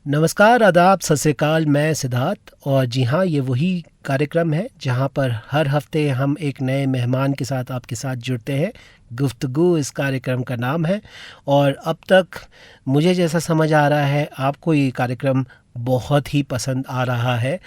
नमस्कार, आदाब, सत श्री अकाल। मैं सिद्धार्थ और जी हाँ, ये वही कार्यक्रम है जहाँ पर हर हफ्ते हम एक नए मेहमान के साथ आपके साथ जुड़ते हैं। गुफ्तगू इस कार्यक्रम का नाम है और अब तक मुझे जैसा समझ आ रहा है आपको ये कार्यक्रम बहुत ही पसंद आ रहा है।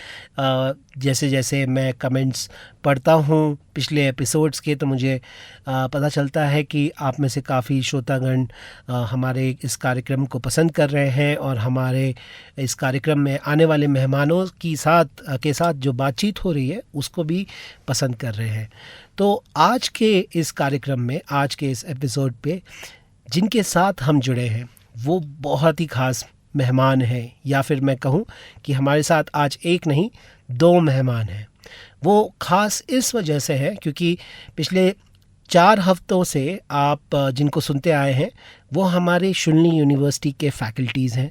जैसे जैसे मैं कमेंट्स पढ़ता हूँ पिछले एपिसोड्स के, तो मुझे पता चलता है कि आप में से काफ़ी श्रोतागण हमारे इस कार्यक्रम को पसंद कर रहे हैं और हमारे इस कार्यक्रम में आने वाले मेहमानों के साथ जो बातचीत हो रही है उसको भी पसंद कर रहे हैं। तो आज के इस कार्यक्रम में, आज के इस एपिसोड पे जिनके साथ हम जुड़े हैं वो बहुत ही ख़ास मेहमान हैं, या फिर मैं कहूँ कि हमारे साथ आज एक नहीं 2 मेहमान हैं। वो ख़ास इस वजह से है क्योंकि पिछले 4 हफ्तों से आप जिनको सुनते आए हैं वो हमारे शुन्नी यूनिवर्सिटी के फैकल्टीज़ हैं।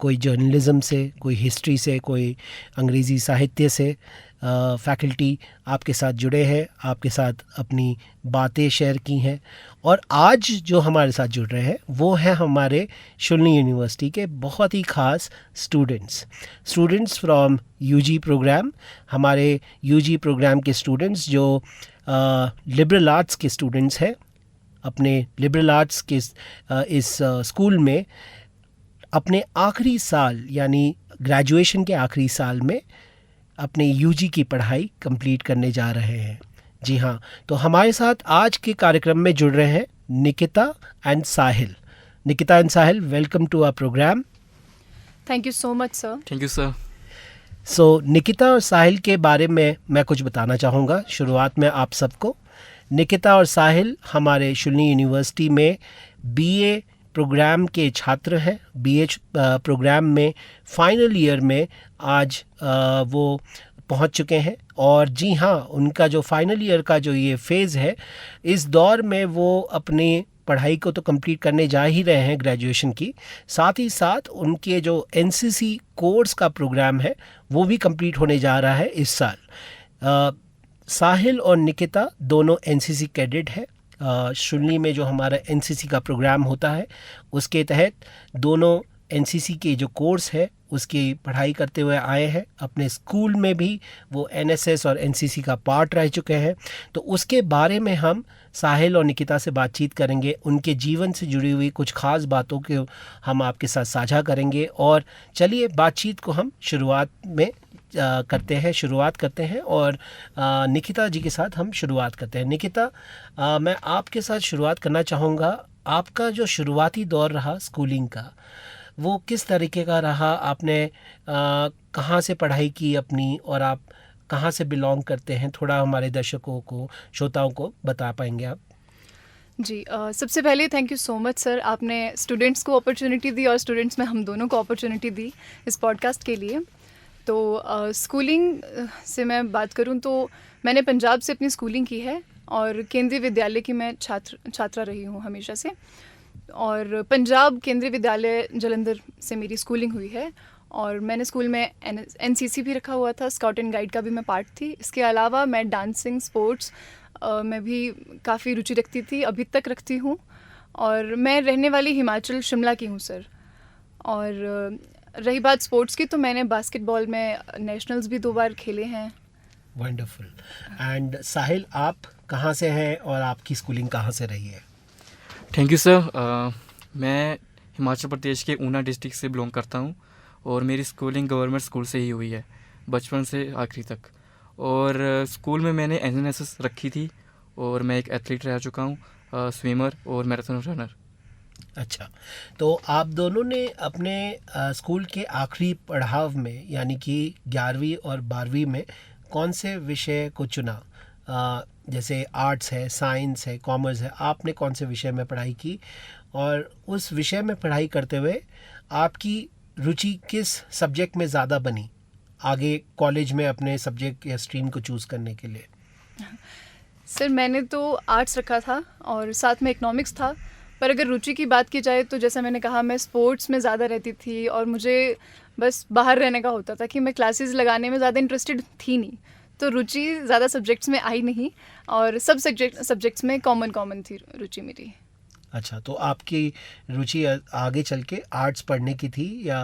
कोई जर्नलिज़म से, कोई हिस्ट्री से, कोई अंग्रेज़ी साहित्य से फैकल्टी आपके साथ जुड़े हैं, आपके साथ अपनी बातें शेयर की हैं। और आज जो हमारे साथ जुड़ रहे हैं वो हैं हमारे शुन्नी यूनिवर्सिटी के बहुत ही ख़ास स्टूडेंट्स फ्रॉम यूजी प्रोग्राम। हमारे यूजी प्रोग्राम के स्टूडेंट्स जो लिबरल आर्ट्स के स्टूडेंट्स हैं, अपने लिबरल आर्ट्स के इस स्कूल में अपने आखिरी साल यानी ग्रेजुएशन के आखिरी साल में अपने यूजी की पढ़ाई कंप्लीट करने जा रहे हैं। जी हाँ, तो हमारे साथ आज के कार्यक्रम में जुड़ रहे हैं Nikita and Sahil. Nikita and Sahil, welcome to our programme. Thank you so much sir. Thank you sir. So Nikita और साहिल के बारे में मैं कुछ बताना चाहूँगा शुरुआत में आप सबको। निकिता और साहिल हमारे शुन्नी यूनिवर्सिटी में बीए प्रोग्राम के छात्र हैं। बीए प्रोग्राम में फाइनल ईयर में आज वो पहुंच चुके हैं और जी हाँ, उनका जो फाइनल ईयर का जो ये फेज़ है, इस दौर में वो अपनी पढ़ाई को तो कंप्लीट करने जा ही रहे हैं ग्रेजुएशन की, साथ ही साथ उनके जो एनसीसी कोर्स का प्रोग्राम है वो भी कंप्लीट होने जा रहा है इस साल। साहिल और निकिता दोनों एनसीसी कैडेट हैं। शुन्नी में जो हमारा एनसीसी का प्रोग्राम होता है उसके तहत दोनों एनसीसी के जो कोर्स है उसकी पढ़ाई करते हुए आए हैं। अपने स्कूल में भी वो एनएसएस और एनसीसी का पार्ट रह चुके हैं। तो उसके बारे में हम साहिल और निकिता से बातचीत करेंगे, उनके जीवन से जुड़ी हुई कुछ ख़ास बातों को हम आपके साथ साझा करेंगे। और चलिए बातचीत को हम शुरुआत करते हैं और निकिता जी के साथ हम शुरुआत करते हैं। निकिता, मैं आपके साथ शुरुआत करना चाहूँगा। आपका जो शुरुआती दौर रहा स्कूलिंग का, वो किस तरीके का रहा? आपने कहाँ से पढ़ाई की अपनी, और आप कहाँ से बिलोंग करते हैं? थोड़ा हमारे दर्शकों को, श्रोताओं को बता पाएंगे आप? जी, सबसे पहले thank you so much sir. आपने स्टूडेंट्स को अपॉर्चुनिटी दी और स्टूडेंट्स में हम दोनों को अपॉर्चुनिटी दी इस पॉडकास्ट के लिए। तो स्कूलिंग से मैं बात करूं तो मैंने पंजाब से अपनी स्कूलिंग की है और केंद्रीय विद्यालय की मैं छात्रा रही हूं हमेशा से। और पंजाब केंद्रीय विद्यालय जालंधर से मेरी स्कूलिंग हुई है और मैंने स्कूल में एनसीसी भी रखा हुआ था, स्काउट एंड गाइड का भी मैं पार्ट थी। इसके अलावा मैं डांसिंग, स्पोर्ट्स में भी काफ़ी रुचि रखती थी, अभी तक रखती हूँ। और मैं रहने वाली हिमाचल शिमला की हूँ सर। और रही बात स्पोर्ट्स की, तो मैंने बास्केटबॉल में नेशनल्स भी 2 बार खेले हैं। वंडरफुल। एंड साहिल, आप कहाँ से हैं और आपकी स्कूलिंग कहाँ से रही है? Thank you sir. मैं हिमाचल प्रदेश के ऊना डिस्ट्रिक्ट से बिलोंग करता हूँ और मेरी स्कूलिंग गवर्नमेंट स्कूल से ही हुई है, बचपन से आखिरी तक। और स्कूल में मैंने एनएसएस रखी थी और मैं एक एथलीट रह चुका हूँ, स्विमर और मैराथन रनर। अच्छा, तो आप दोनों ने अपने स्कूल के आखिरी पड़ाव में यानी कि 11वीं और 12वीं में कौन से विषय को चुना? जैसे आर्ट्स है, साइंस है, कॉमर्स है, आपने कौन से विषय में पढ़ाई की? और उस विषय में पढ़ाई करते हुए आपकी रुचि किस सब्जेक्ट में ज़्यादा बनी आगे कॉलेज में अपने सब्जेक्ट या स्ट्रीम को चूज़ करने के लिए? सर मैंने तो आर्ट्स रखा था और साथ में इकोनॉमिक्स था। पर अगर रुचि की बात की जाए तो जैसा मैंने कहा, मैं स्पोर्ट्स में ज़्यादा रहती थी और मुझे बस बाहर रहने का होता था कि मैं क्लासेस लगाने में ज़्यादा इंटरेस्टेड थी नहीं। तो रुचि ज़्यादा सब्जेक्ट्स में आई नहीं और सब सब्जेक्ट्स में कॉमन थी रुचि मेरी। अच्छा, तो आपकी रुचि आगे चल के आर्ट्स पढ़ने की थी या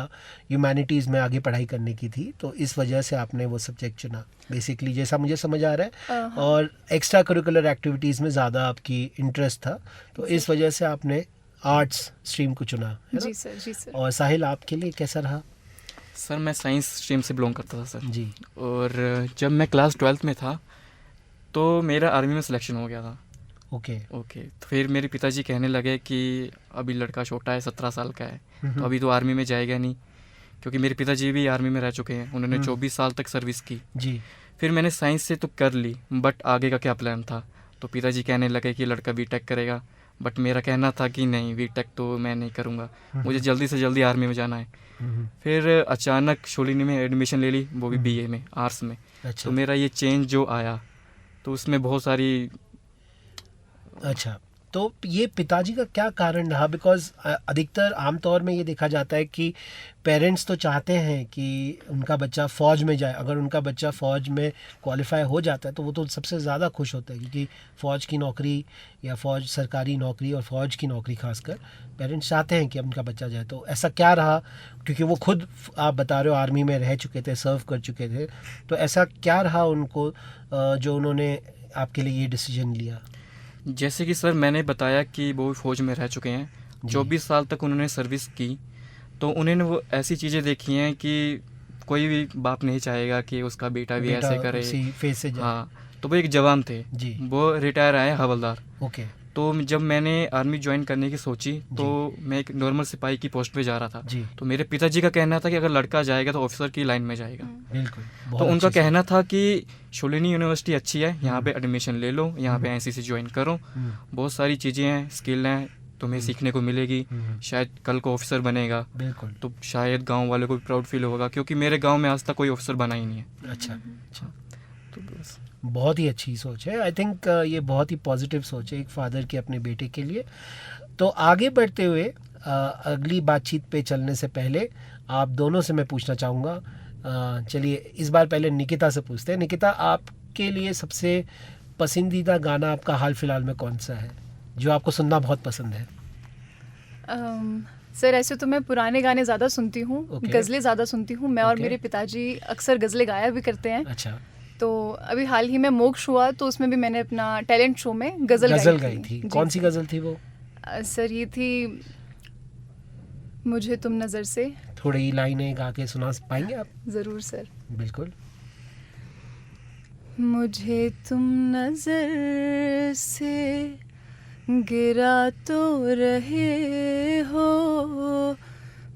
ह्यूमैनिटीज़ में आगे पढ़ाई करने की थी, तो इस वजह से आपने वो सब्जेक्ट चुना बेसिकली, जैसा मुझे समझ आ रहा है। हाँ। और एक्स्ट्रा करिकुलर एक्टिविटीज़ में ज़्यादा आपकी इंटरेस्ट था, तो इस वजह से आपने आर्ट्स स्ट्रीम को चुना, है ना? जी सर, जी सर। और साहिल, आपके लिए कैसा रहा? सर मैं साइंस स्ट्रीम से बिलोंग करता था सर। जी। और जब मैं क्लास 12th में था तो मेरा आर्मी में सिलेक्शन हो गया था। ओके। तो फिर मेरे पिताजी कहने लगे कि अभी लड़का छोटा है, 17 साल का है, तो अभी तो आर्मी में जाएगा नहीं, क्योंकि मेरे पिताजी भी आर्मी में रह चुके हैं, उन्होंने 24 साल तक सर्विस की। जी। फिर मैंने साइंस से तो कर ली, बट आगे का क्या प्लान था, तो पिताजी कहने लगे कि लड़का बीटेक करेगा, बट मेरा कहना था कि नहीं, बीटेक तो मैं नहीं करूँगा, मुझे जल्दी से जल्दी आर्मी में जाना है। फिर अचानक शोलिनी में एडमिशन ले ली, वो भी बीए में, आर्ट्स में। अच्छा। तो मेरा ये चेंज जो आया तो उसमें बहुत सारी। अच्छा, तो ये पिताजी का क्या कारण रहा? बिकॉज अधिकतर आमतौर में ये देखा जाता है कि पेरेंट्स तो चाहते हैं कि उनका बच्चा फ़ौज में जाए, अगर उनका बच्चा फ़ौज में क्वालिफाई हो जाता है तो वो तो सबसे ज़्यादा खुश होता है, क्योंकि फ़ौज की नौकरी या फ़ौज सरकारी नौकरी और फ़ौज की नौकरी खासकर पेरेंट्स चाहते हैं कि उनका बच्चा जाए। तो ऐसा क्या रहा, क्योंकि वो खुद आप बता रहे हो आर्मी में रह चुके थे, सर्व कर चुके थे, तो ऐसा क्या रहा उनको जो उन्होंने आपके लिए ये डिसीजन लिया? जैसे कि सर मैंने बताया कि वो फ़ौज में रह चुके हैं, 24 साल तक उन्होंने सर्विस की, तो उन्होंने वो ऐसी चीज़ें देखी हैं कि कोई भी बाप नहीं चाहेगा कि उसका बेटा भी ऐसे करे। उसी फेज से जाए। हाँ, तो वो एक जवान थे जी। वो रिटायर आए हवलदार। ओके। तो जब मैंने आर्मी ज्वाइन करने की सोची तो मैं एक नॉर्मल सिपाही की पोस्ट पे जा रहा था। जी। तो मेरे पिताजी का कहना था कि अगर लड़का जाएगा तो ऑफिसर की लाइन में जाएगा। बिल्कुल। तो उनका कहना था कि शोलिनी यूनिवर्सिटी अच्छी है, यहाँ पे एडमिशन ले लो, यहाँ पे एनसीसी ज्वाइन करो, बहुत सारी चीज़ें हैं, स्किल हैं, तुम्हें सीखने को मिलेगी, शायद कल को ऑफिसर बनेगा। बिल्कुल। तो शायद गांव वालों को भी प्राउड फील होगा, क्योंकि मेरे गांव में आज तक कोई ऑफिसर बना ही नहीं है। अच्छा। अच्छा, तो बस बहुत ही अच्छी सोच है। आई थिंक ये बहुत ही पॉजिटिव सोच है एक फादर की अपने बेटे के लिए। तो आगे बढ़ते हुए अगली बातचीत पे चलने से पहले आप दोनों से मैं पूछना चाहूँगा, चलिए इस बार पहले निकिता से पूछते हैं। निकिता, आपके लिए सबसे पसंदीदा गाना आपका हाल फिलहाल में कौन सा है जो आपको सुनना बहुत पसंद है? सर ऐसे तो मैं पुराने गाने ज़्यादा सुनती हूँ, Okay. गज़लें ज़्यादा सुनती हूँ मैं, और Okay. मेरे पिताजी अक्सर गज़लें गाया भी करते हैं। अच्छा। तो अभी हाल ही में मोक्ष हुआ तो उसमें भी मैंने अपना टैलेंट शो में गज़ल गाई थी। जी कौन सी सर। गज़ल थी वो? सर ये थी मुझे तुम नज़र से। थोड़ी लाइनें गा के सुना पाएंगे आप? ज़रूर सर। बिल्कुल। मुझे तुम नज़र से गिरा तो रहे हो,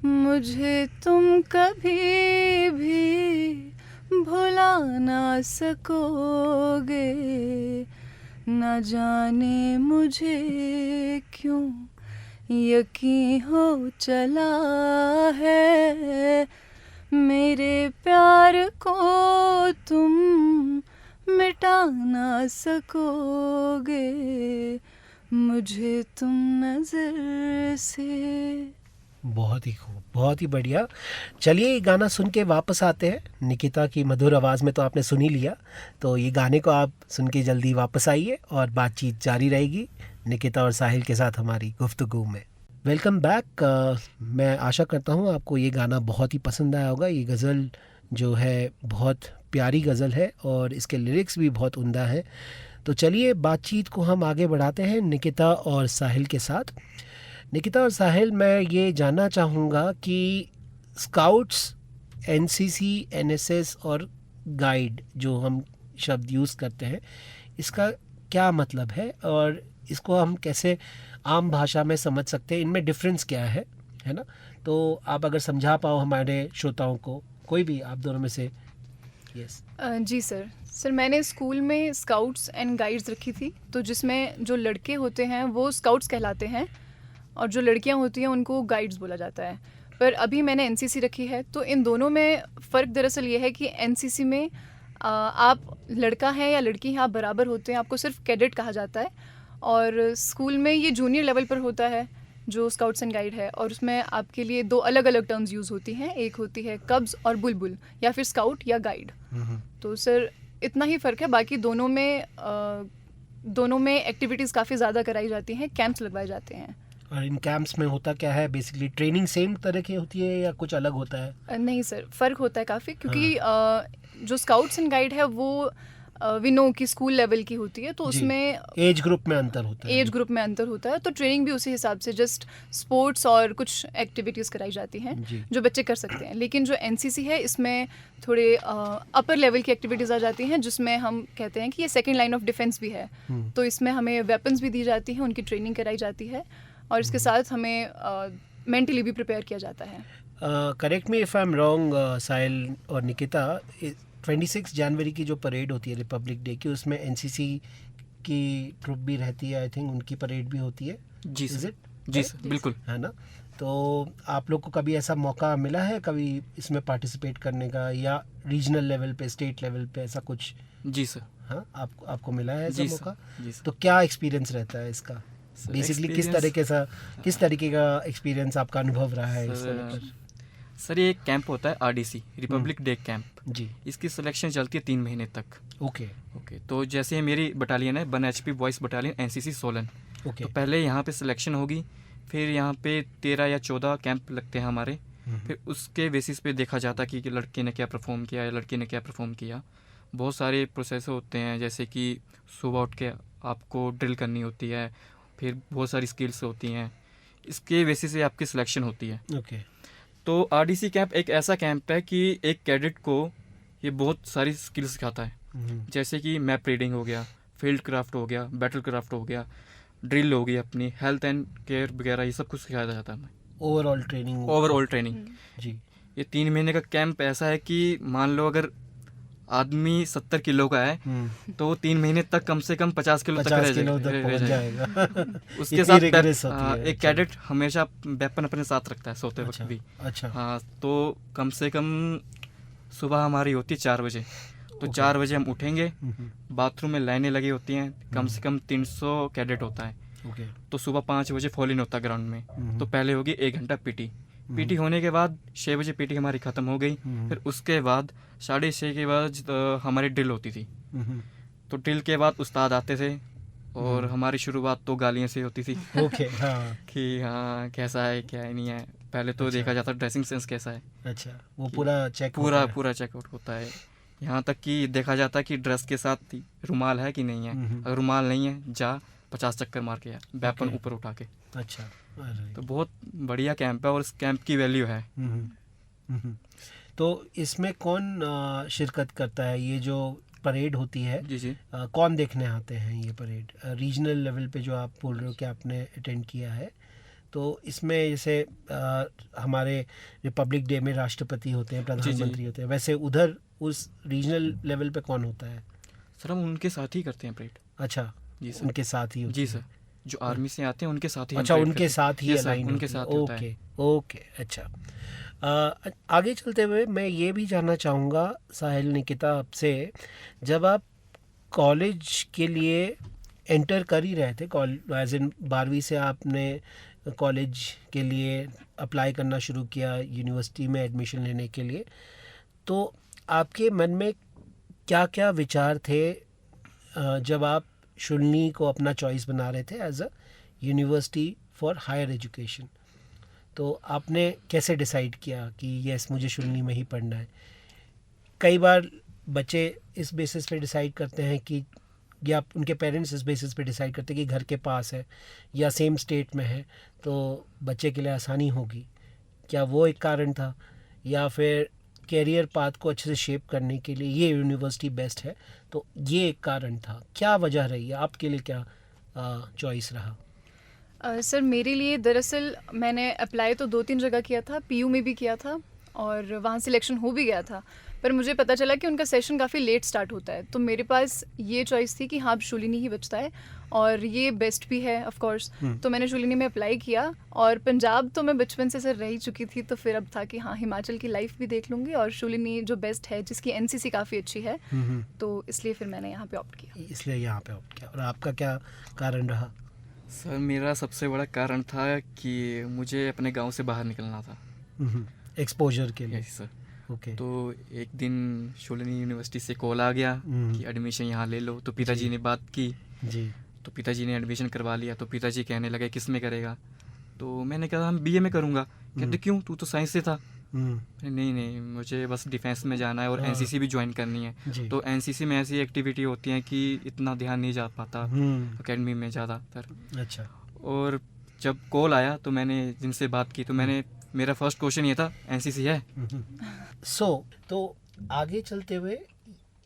मुझे तुम कभी भी भुला ना सकोगे, न जाने मुझे क्यों यकीन हो चला है, मेरे प्यार को तुम मिटा ना सकोगे, मुझे तुम नज़र से। बहुत ही खूब, बहुत ही बढ़िया। चलिए ये गाना सुन के वापस आते हैं। निकिता की मधुर आवाज़ में तो आपने सुन ही लिया, तो ये गाने को आप सुन के जल्दी वापस आइए और बातचीत जारी रहेगी निकिता और साहिल के साथ हमारी गुफ्तगू में। Welcome back. मैं आशा करता हूँ आपको ये गाना बहुत ही पसंद आया होगा। ये गज़ल जो है बहुत प्यारी गज़ल है और इसके लिरिक्स भी बहुत उम्दा है। तो चलिए बातचीत को हम आगे बढ़ाते हैं निकिता और साहिल के साथ। निकिता और साहिल, मैं ये जानना चाहूँगा कि स्काउट्स, एनसीसी, एनएसएस और गाइड जो हम शब्द यूज़ करते हैं, इसका क्या मतलब है और इसको हम कैसे आम भाषा में समझ सकते हैं, इनमें डिफरेंस क्या है ना? तो आप अगर समझा पाओ हमारे श्रोताओं को, कोई भी आप दोनों में से। यस। जी सर मैंने स्कूल में स्काउट्स एंड गाइड्स रखी थी, तो जिसमें जो लड़के होते हैं वो स्काउट्स कहलाते हैं और जो लड़कियां होती हैं उनको गाइड्स बोला जाता है। पर अभी मैंने एनसीसी रखी है, तो इन दोनों में फ़र्क दरअसल ये है कि एनसीसी में आप लड़का है या लड़की है आप बराबर होते हैं, आपको सिर्फ कैडेट कहा जाता है, और स्कूल में ये जूनियर लेवल पर होता है जो स्काउट्स एंड गाइड है, और उसमें आपके लिए दो अलग अलग टर्म्स यूज़ होती हैं, एक होती है कब्ज़ और बुलबुल, या फिर स्काउट या गाइड। तो सर इतना ही फ़र्क है, बाकी दोनों में दोनों में एक्टिविटीज़ काफ़ी ज़्यादा कराई जाती हैं, कैंप्स लगवाए जाते हैं। और इन कैंप्स में होता क्या है बेसिकली? ट्रेनिंग सेम तरह की होती है या कुछ अलग होता है? नहीं सर, फ़र्क होता है काफ़ी, क्योंकि जो स्काउट्स एंड गाइड है वो वी नो कि स्कूल लेवल की होती है, तो जी। उसमें एज ग्रुप में अंतर होता है? एज ग्रुप में अंतर होता है, तो ट्रेनिंग भी उसी हिसाब से जस्ट स्पोर्ट्स और कुछ एक्टिविटीज़ कराई जाती हैं जी। जो बच्चे कर सकते हैं। लेकिन जो एनसीसी है इसमें थोड़े अपर लेवल की एक्टिविटीज़ आ जाती हैं, जिसमें हम कहते हैं कि ये सेकंड लाइन ऑफ डिफेंस भी है। तो इसमें हमें वेपन्स भी दी जाती हैं, उनकी ट्रेनिंग कराई जाती है, और इसके साथ हमें मेंटली भी प्रिपेयर किया जाता है। Correct me if I am wrong Sahil और निकिता, 26 जनवरी की जो परेड होती है रिपब्लिक डे की, उसमें एनसीसी की ट्रुप भी रहती है, आई थिंक उनकी परेड भी होती है। जी Is सर, it? जी सर, बिल्कुल। है ना? तो आप लोग को कभी ऐसा मौका मिला है कभी इसमें पार्टिसिपेट करने का, या रीजनल लेवल पे, स्टेट लेवल पे ऐसा कुछ? जी सर। हाँ, आपको मिला है ऐसा जी मौका? सर, जी सर। तो क्या एक्सपीरियंस रहता है इसका? सर, बेसिकली experience- किस तरीके का एक्सपीरियंस आपका अनुभव रहा है इस समय सर, पर? सर ये एक कैंप होता है आरडीसी, रिपब्लिक डे कैंप। जी। इसकी सिलेक्शन चलती है 3 महीने तक। ओके ओके, तो जैसे मेरी बटालियन है 1 HP boys battalion NCC Solan. Okay. तो पहले यहाँ पे सिलेक्शन होगी, फिर यहाँ पे 13 या 14 कैंप लगते हैं हमारे। फिर उसके बेसिस पे देखा जाता है कि लड़के ने क्या परफॉर्म किया या लड़की ने क्या परफॉर्म किया। बहुत सारे प्रोसेस होते हैं, जैसे कि सुबह उठ के आपको ड्रिल करनी होती है, फिर बहुत सारी स्किल्स होती हैं, इसके बेसिस से आपकी सिलेक्शन होती है। ओके। तो आरडीसी कैंप एक ऐसा कैंप है कि एक कैडेट को ये बहुत सारी स्किल्स सिखाता है, जैसे कि मैप रीडिंग हो गया, फील्ड क्राफ्ट हो गया, बैटल क्राफ्ट हो गया, ड्रिल हो गई, अपनी हेल्थ एंड केयर वगैरह, ये सब कुछ सिखाया जाता है हमें। Overall training. Overall training. जी। ये 3 महीने का कैंप ऐसा है कि मान लो अगर आदमी 70 किलो का है तो 3 महीने तक कम से कम 50 किलो तक 50 किलो तक रह पहुंच जाएगा। जाएगा। उसके इतनी साथ rigorous होती है। एक कैडेट हमेशा वेपन अपने साथ रखता है सोते वक्त भी। अच्छा। हाँ, तो कम से कम सुबह हमारी होती है 4 बजे, तो 4 बजे हम उठेंगे, बाथरूम में लाइनें लगी होती हैं, कम से कम 300 कैडेट होता है। ओके। तो सुबह 5 बजे फॉल इन होता है ग्राउंड में। तो पहले होगी 1 घंटा पीटी होने के बाद 6 बजे पीटी हमारी ख़त्म हो गई। फिर उसके बाद 6:30 के बाद हमारी ड्रिल होती थी। तो ड्रिल के बाद उस्ताद आते थे और हमारी शुरुआत तो गालियों से होती थी। ओके। हाँ। कि हाँ कैसा है क्या है नहीं है, पहले तो देखा जाता ड्रेसिंग सेंस कैसा है। अच्छा, वो पूरा चेक पूरा चेकआउट होता है, यहाँ तक कि देखा जाता है कि ड्रेस के साथ रुमाल है कि नहीं है। अगर रुमाल नहीं है, जा 50 चक्कर मार के वेपन ऊपर उठा के। अच्छा। अरे। तो बहुत बढ़िया कैंप है और इस कैंप की वैल्यू है। तो इसमें कौन शिरकत करता है? ये जो परेड होती है, जी कौन देखने आते हैं ये परेड? रीजनल लेवल पे जो आप बोल रहे हो कि आपने अटेंड किया है, तो इसमें जैसे हमारे रिपब्लिक डे में राष्ट्रपति होते हैं, प्रधानमंत्री होते हैं, वैसे उधर उस रीजनल लेवल पे कौन होता है? सर हम उनके साथ ही करते हैं परेड। अच्छा जी सर, उनके साथ ही होती जी है। सर, जो आर्मी से आते हैं उनके साथ ही हम अच्छा, parade उनके करते हैं। साथ ही Yes, sir, अलाइन उनके साथ ही होता है। ओके। अच्छा। आगे चलते हुए मैं ये भी जानना चाहूँगा साहिल, निकिता, आपसे, जब आप कॉलेज के लिए एंटर कर ही रहे थे, एज इन 12वीं से आपने कॉलेज के लिए अप्लाई करना शुरू किया, यूनिवर्सिटी में एडमिशन लेने के लिए, तो आपके मन में क्या क्या विचार थे जब आप शुल्नी को अपना चॉइस बना रहे थे as a university for higher education? तो आपने कैसे डिसाइड किया कि यस मुझे शुल्नी में ही पढ़ना है? कई बार बच्चे इस बेसिस पे डिसाइड करते हैं कि, या उनके पेरेंट्स इस बेसिस पे डिसाइड करते हैं कि घर के पास है या सेम स्टेट में है तो बच्चे के लिए आसानी होगी। क्या वो एक कारण था, या फिर कैरियर पाथ को अच्छे से शेप करने के लिए ये यूनिवर्सिटी बेस्ट है, तो ये एक कारण था? क्या वजह रही है आपके लिए, क्या चॉइस रहा? सर मेरे लिए दरअसल मैंने अप्लाई तो 2-3 जगह किया था, पीयू में भी किया था और वहाँ सिलेक्शन हो भी गया था, पर मुझे पता चला कि उनका सेशन काफ़ी लेट स्टार्ट होता है। तो मेरे पास ये चॉइस थी कि हाँ अब शुलिनी ही बचता है और ये बेस्ट भी है ऑफ कोर्स। तो मैंने शुलिनी में अप्लाई किया, और पंजाब तो मैं बचपन से सर रह ही चुकी थी, तो फिर अब था कि हाँ हिमाचल की लाइफ भी देख लूँगी और शुलिनी जो बेस्ट है, जिसकी एनसीसी काफ़ी अच्छी है, तो इसलिए फिर मैंने यहाँ पे ऑप्ट किया। इसलिए यहाँ पे ऑप्ट किया। और आपका क्या कारण रहा? सर मेरा सबसे बड़ा कारण था कि मुझे अपने गांव से बाहर निकलना था, एक्सपोजर के लिए। Yes sir. ओके। तो एक दिन शुलिनी यूनिवर्सिटी से कॉल आ गया कि एडमिशन यहाँ ले लो। तो पिताजी ने बात की जी। तो पिताजी ने एडमिशन करवा लिया। तो पिताजी कहने लगे किस में करेगा, तो मैंने कहा हम बीए में करूँगा। कहते क्यों, तू तो साइंस से था। नहीं नहीं, मुझे बस डिफेंस में जाना है और हाँ। एनसीसी भी ज्वाइन करनी है। जी। तो एनसीसी में ऐसी एक्टिविटी होती हैं कि इतना ध्यान नहीं जा पाता एकेडमी में ज़्यादातर। अच्छा। और जब कॉल आया तो मैंने जिनसे बात की, तो मेरा फर्स्ट क्वेश्चन ये था, एनसीसी है? तो आगे चलते हुए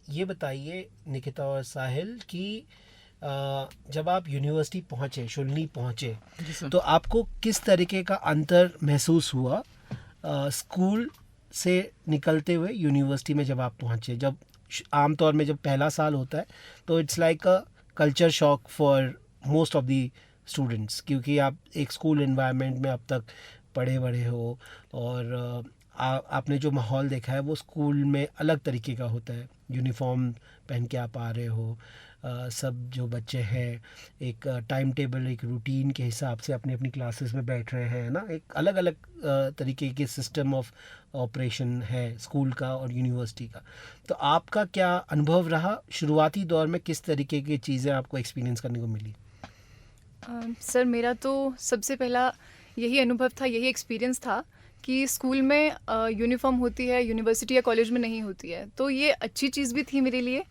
ये बताइए निकिता और साहिल कि जब आप यूनिवर्सिटी पहुँचे, शुल्नी पहुँचे, तो आपको किस तरीके का अंतर महसूस हुआ स्कूल से निकलते हुए यूनिवर्सिटी में जब आप पहुँचे? जब आमतौर में जब पहला साल होता है तो it's like a culture shock for most of the students, क्योंकि आप एक स्कूल एनवायरनमेंट में अब तक पढ़े बड़े हो और आपने जो माहौल देखा है वो स्कूल में अलग तरीके का होता है। यूनिफॉर्म पहन के आप आ रहे हो, सब जो बच्चे हैं एक टाइम टेबल, एक रूटीन के हिसाब से अपनी अपनी क्लासेस में बैठ रहे हैं ना। एक अलग अलग तरीके के सिस्टम ऑफ ऑपरेशन है स्कूल का और यूनिवर्सिटी का। तो आपका क्या अनुभव रहा शुरुआती दौर में? किस तरीके की चीज़ें आपको एक्सपीरियंस करने को मिली? सर मेरा तो सबसे पहला यही अनुभव था, यही एक्सपीरियंस था कि स्कूल में यूनिफॉर्म होती है, यूनिवर्सिटी या कॉलेज में नहीं होती है। तो ये अच्छी चीज़ भी थी मेरे लिए।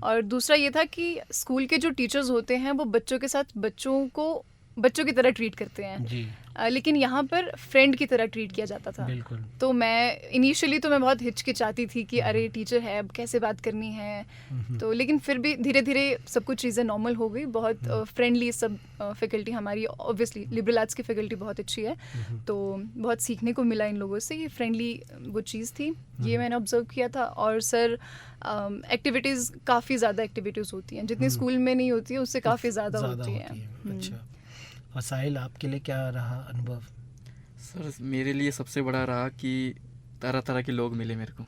और दूसरा ये था कि स्कूल के जो टीचर्स होते हैं वो बच्चों के साथ बच्चों को बच्चों की तरह ट्रीट करते हैं जी। लेकिन यहाँ पर फ्रेंड की तरह ट्रीट किया जाता था। बिल्कुल। तो मैं इनिशियली तो मैं बहुत हिचकिचाती थी कि अरे टीचर है, अब कैसे बात करनी है। तो लेकिन फिर भी धीरे धीरे सब कुछ चीज़ें नॉर्मल हो गई। बहुत फ्रेंडली सब फैकल्टी हमारी, ऑब्वियसली लिबरल आर्ट्स की फैकल्टी बहुत अच्छी है, तो बहुत सीखने को मिला इन लोगों से। ये फ्रेंडली वो चीज़ थी, ये मैंने ऑब्जर्व किया था। और सर एक्टिविटीज़ काफ़ी ज़्यादा एक्टिविटीज़ होती हैं, जितनी स्कूल में नहीं होती है उससे काफ़ी ज़्यादा होती है। अच्छा। और साहिल आपके लिए क्या रहा अनुभव? सर मेरे लिए सबसे बड़ा रहा कि तरह तरह के लोग मिले मेरे को।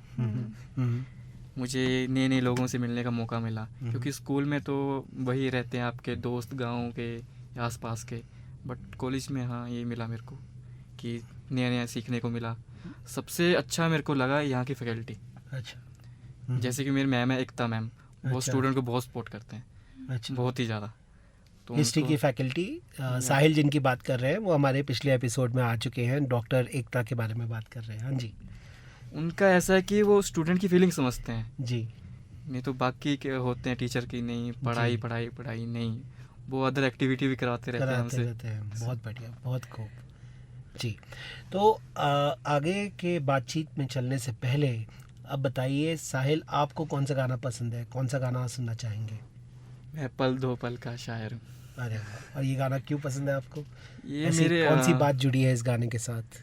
मुझे नए नए लोगों से मिलने का मौका मिला, क्योंकि स्कूल में तो वही रहते हैं आपके दोस्त गांव के या आसपास के, बट कॉलेज में हाँ ये मिला मेरे को कि नया नया सीखने को मिला। सबसे अच्छा मेरे को लगा यहाँ की फैकल्टी। अच्छा। जैसे कि मेरी मैम है एकता मैम, वो अच्छा। स्टूडेंट को बहुत सपोर्ट करते हैं। अच्छा। बहुत ही ज़्यादा। तो हिस्ट्री की फैकल्टी साहिल जिनकी बात कर रहे हैं वो हमारे पिछले एपिसोड में आ चुके हैं, डॉक्टर एकता के बारे में बात कर रहे हैं। हाँ जी। उनका ऐसा है कि वो स्टूडेंट की फीलिंग समझते हैं जी। नहीं तो बाकी के होते हैं टीचर की नहीं पढ़ाई पढ़ाई पढ़ाई नहीं, वो अदर एक्टिविटी भी कराते रहते हैं हमसे। बहुत बढ़िया, बहुत खूब जी। तो आगे के बातचीत में चलने से पहले अब बताइए साहिल, आपको कौन सा गाना पसंद है? कौन सा गाना सुनना चाहेंगे? मैं पल दो पल का शायर हूँ। अरे वाह! और ये गाना क्यों पसंद है आपको? ये मेरे कौन सी बात जुड़ी है इस गाने के साथ?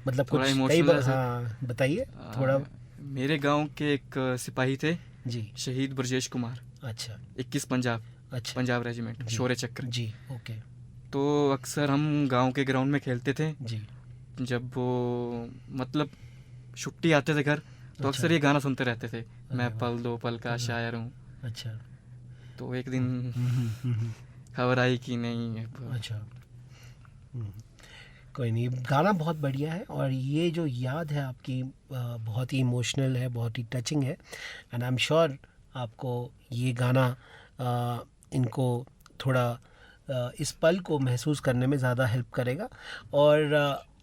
मतलब कुछ कई बार। हाँ बताइए थोड़ा। मेरे गांव के एक सिपाही थे जी, शहीद ब्रजेश कुमार। अच्छा। 21 पंजाब। अच्छा। पंजाब रेजिमेंट शौर्य चक्र जी। ओके। तो अक्सर हम गांव के ग्राउंड में खेलते थे जी। जब वो मतलब छुट्टी आते थे घर, तो अक्सर ये गाना सुनते रहते थे, मैं पल दो पल का शायर हूँ। अच्छा। तो एक दिन खबर आई कि नहीं है। अच्छा। कोई नहीं, गाना बहुत बढ़िया है और ये जो याद है आपकी बहुत ही इमोशनल है, बहुत ही टचिंग है। एंड आई एम श्योर आपको ये गाना इनको थोड़ा इस पल को महसूस करने में ज़्यादा हेल्प करेगा और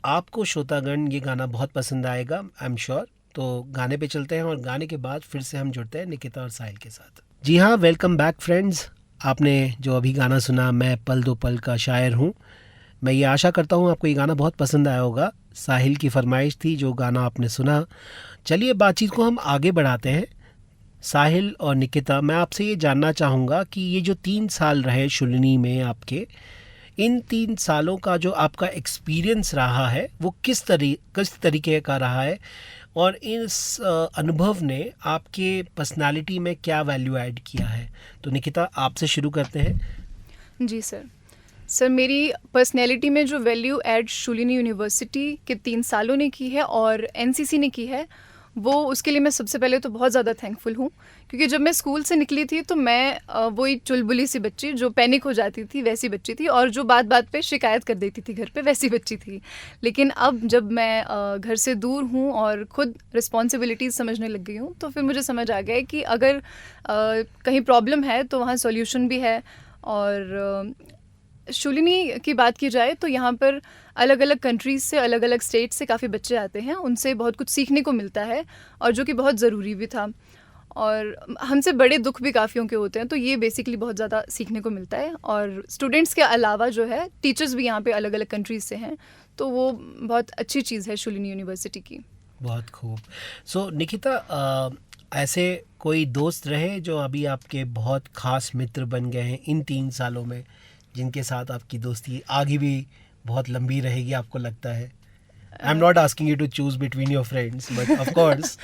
आपको श्रोतागण ये गाना बहुत पसंद आएगा, आई एम श्योर। तो गाने पे चलते हैं और गाने के बाद फिर से हम जुड़ते हैं निकिता और साहिल के साथ। जी हाँ, वेलकम बैक फ्रेंड्स। आपने जो अभी गाना सुना, मैं पल दो पल का शायर हूँ, मैं ये आशा करता हूँ आपको ये गाना बहुत पसंद आया होगा। साहिल की फरमाइश थी जो गाना आपने सुना। चलिए बातचीत को हम आगे बढ़ाते हैं। साहिल और निकिता, मैं आपसे ये जानना चाहूँगा कि ये जो 3 साल रहे शुल्नी में आपके, इन 3 सालों का जो आपका एक्सपीरियंस रहा है वो किस तरीके का रहा है और इस अनुभव ने आपके पर्सनालिटी में क्या वैल्यू ऐड किया है? तो निकिता आपसे शुरू करते हैं। जी सर, मेरी पर्सनैलिटी में जो वैल्यू ऐड शुलिनी यूनिवर्सिटी के 3 सालों ने की है और एनसीसी ने की है, वो उसके लिए मैं सबसे पहले तो बहुत ज़्यादा थैंकफुल हूँ, क्योंकि जब मैं स्कूल से निकली थी तो मैं वही चुलबुली सी बच्ची जो पैनिक हो जाती थी वैसी बच्ची थी, और जो बात बात पे शिकायत कर देती थी घर पे वैसी बच्ची थी। लेकिन अब जब मैं घर से दूर हूँ और ख़ुद रिस्पॉन्सिबिलिटीज़ समझने लग गई हूँ, तो फिर मुझे समझ आ गया है कि अगर कहीं प्रॉब्लम है तो वहाँ सॉल्यूशन भी है। और शूलिनी की बात की जाए तो यहाँ पर अलग अलग कंट्रीज़ से, अलग अलग स्टेट से काफ़ी बच्चे आते हैं, उनसे बहुत कुछ सीखने को मिलता है और जो कि बहुत ज़रूरी भी था। और हमसे बड़े दुख भी काफ़ियों के होते हैं, तो ये बेसिकली बहुत ज़्यादा सीखने को मिलता है। और स्टूडेंट्स के अलावा जो है टीचर्स भी यहाँ पे अलग अलग कंट्रीज़ से हैं, तो वो बहुत अच्छी चीज़ है शूलिनी यूनिवर्सिटी की। बहुत खूब। सो निकिता, ऐसे कोई दोस्त रहे जो अभी आपके बहुत ख़ास मित्र बन गए हैं इन 3 सालों में, जिनके साथ आपकी दोस्ती आगे भी बहुत लंबी रहेगी, आपको लगता है? I am not asking you to choose between your friends, but of course